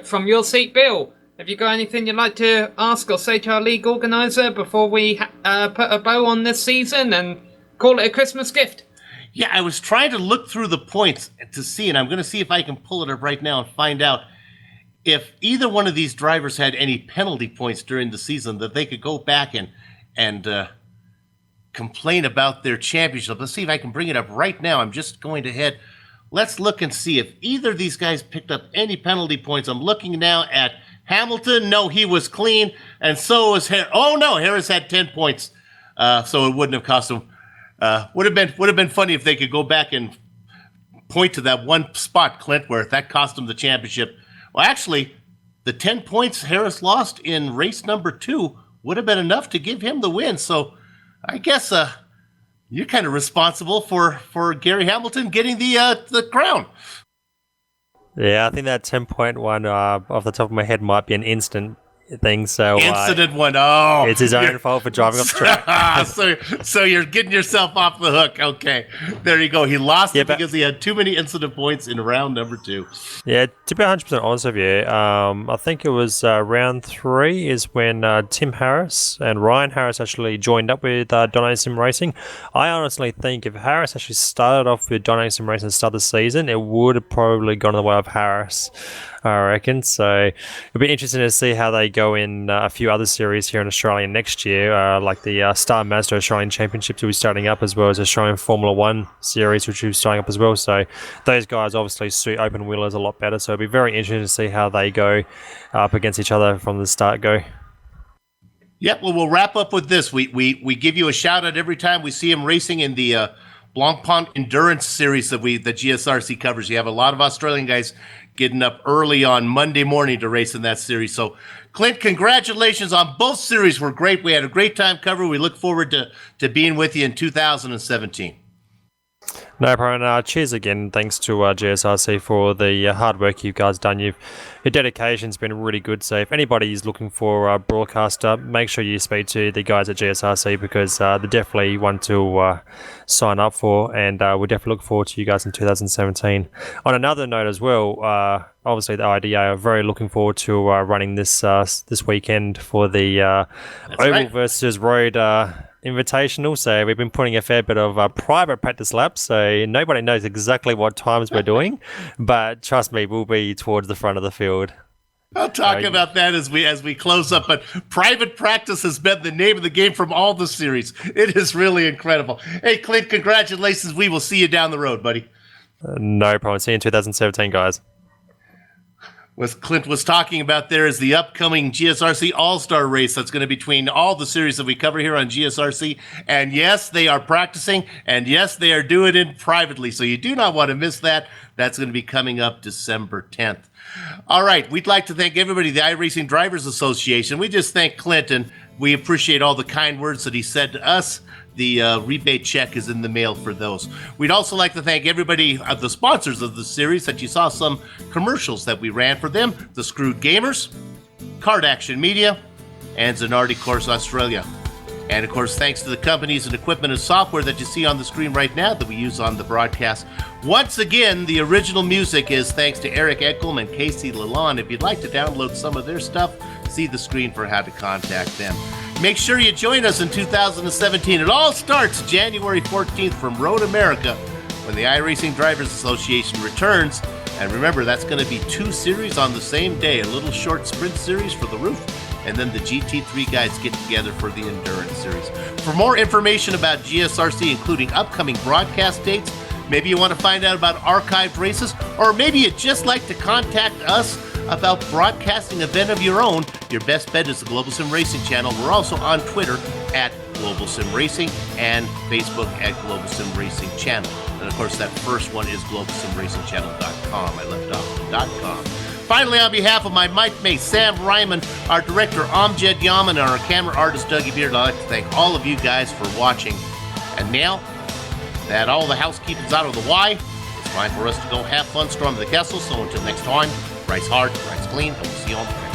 from your seat, Bill, have you got anything you'd like to ask or say to our league organiser before we put a bow on this season and call it a Christmas gift? Yeah, I was trying to look through the points to see, and I'm going to see if I can pull it up right now and find out if either one of these drivers had any penalty points during the season that they could go back and complain about their championship. Let's see if I can bring it up right now. I'm just going ahead. Let's look and see if either of these guys picked up any penalty points. I'm looking now at Hamilton. No, he was clean, and so was Harris. Oh no, Harris had 10 points, so it wouldn't have cost him. Would have been funny if they could go back and point to that one spot, Clint, where that cost him the championship. Well, actually, the 10 points Harris lost in race number 2 would have been enough to give him the win. So I guess you're kind of responsible for Gary Hamilton getting the crown. Yeah, I think that 10.1 off the top of my head might be an instant thing. So incident one. Oh, it's his own fault for driving off the track. so you're getting yourself off the hook. Okay, there you go. He lost it because he had too many incident points in round number 2. Yeah, to be 100% honest with you, I think it was round 3 is when Tim Harris and Ryan Harris actually joined up with Dono Sim Racing. I honestly think if Harris actually started off with Dono Sim Racing at the start of the season, it would have probably gone in the way of Harris, I reckon. So it'll be interesting to see how they go in a few other series here in Australia next year, like the Star Mazda Australian Championships will be starting up, as well as Australian Formula 1 series, which will be starting up as well. So those guys obviously suit open wheelers a lot better. So it'll be very interesting to see how they go up against each other from the start go. Yep, well, we'll wrap up with this. We give you a shout out every time we see him racing in the Blancpain Endurance Series that GSRC covers. You have a lot of Australian guys getting up early on Monday morning to race in that series. So, Clint, congratulations on both series. Were great. We had a great time covering. We look forward to being with you in 2017. No problem. Cheers again. Thanks to GSRC for the hard work you guys done. Your dedication's been really good. So if anybody is looking for a broadcaster, make sure you speak to the guys at GSRC because they're definitely one to sign up for, and we definitely look forward to you guys in 2017. On another note as well, obviously the IDA are very looking forward to running this weekend for the Oval versus Road Invitational. So we've been putting a fair bit of private practice laps, so nobody knows exactly what times we're doing, but trust me, we'll be towards the front of the field. I'll talk about that as we close up, but private practice has been the name of the game from all the series. It is really incredible. Hey, Clint, congratulations. We will see you down the road, buddy. No problem. See you in 2017, guys. What Clint was talking about there is the upcoming GSRC All-Star race that's going to be between all the series that we cover here on GSRC. And yes, they are practicing, and yes, they are doing it privately. So you do not want to miss that. That's going to be coming up December 10th. All right, we'd like to thank everybody, the iRacing Drivers Association. We just thank Clinton. We appreciate all the kind words that he said to us. The rebate check is in the mail for those. We'd also like to thank everybody, the sponsors of the series, that you saw some commercials that we ran for them. The Screwed Gamers, Card Action Media, and Zanardi Course Australia. And of course, thanks to the companies and equipment and software that you see on the screen right now that we use on the broadcast. Once again, the original music is thanks to Eric Eckelm and Casey Lalonde. If you'd like to download some of their stuff, see the screen for how to contact them. Make sure you join us in 2017. It all starts January 14th from Road America when the iRacing Drivers Association returns. And remember, that's going to be 2 series on the same day, a little short sprint series for the roof, and then the GT3 guys get together for the endurance series. For more information about GSRC, including upcoming broadcast dates, maybe you want to find out about archived races, or maybe you'd just like to contact us about broadcasting an event of your own, your best bet is the Global Sim Racing channel. We're also on Twitter at Global Sim Racing and Facebook at Global Sim Racing Channel. And of course, that first one is globalsimracingchannel.com. I left off the .com. Finally, on behalf of my Mike May, Sam Ryman, our director Amjad Yaman, and our camera artist Dougie Beard, I'd like to thank all of you guys for watching. And now that all the housekeeping's out of the way, it's time for us to go have fun storming the castle. So until next time, race hard, race clean, and we'll see you on the track.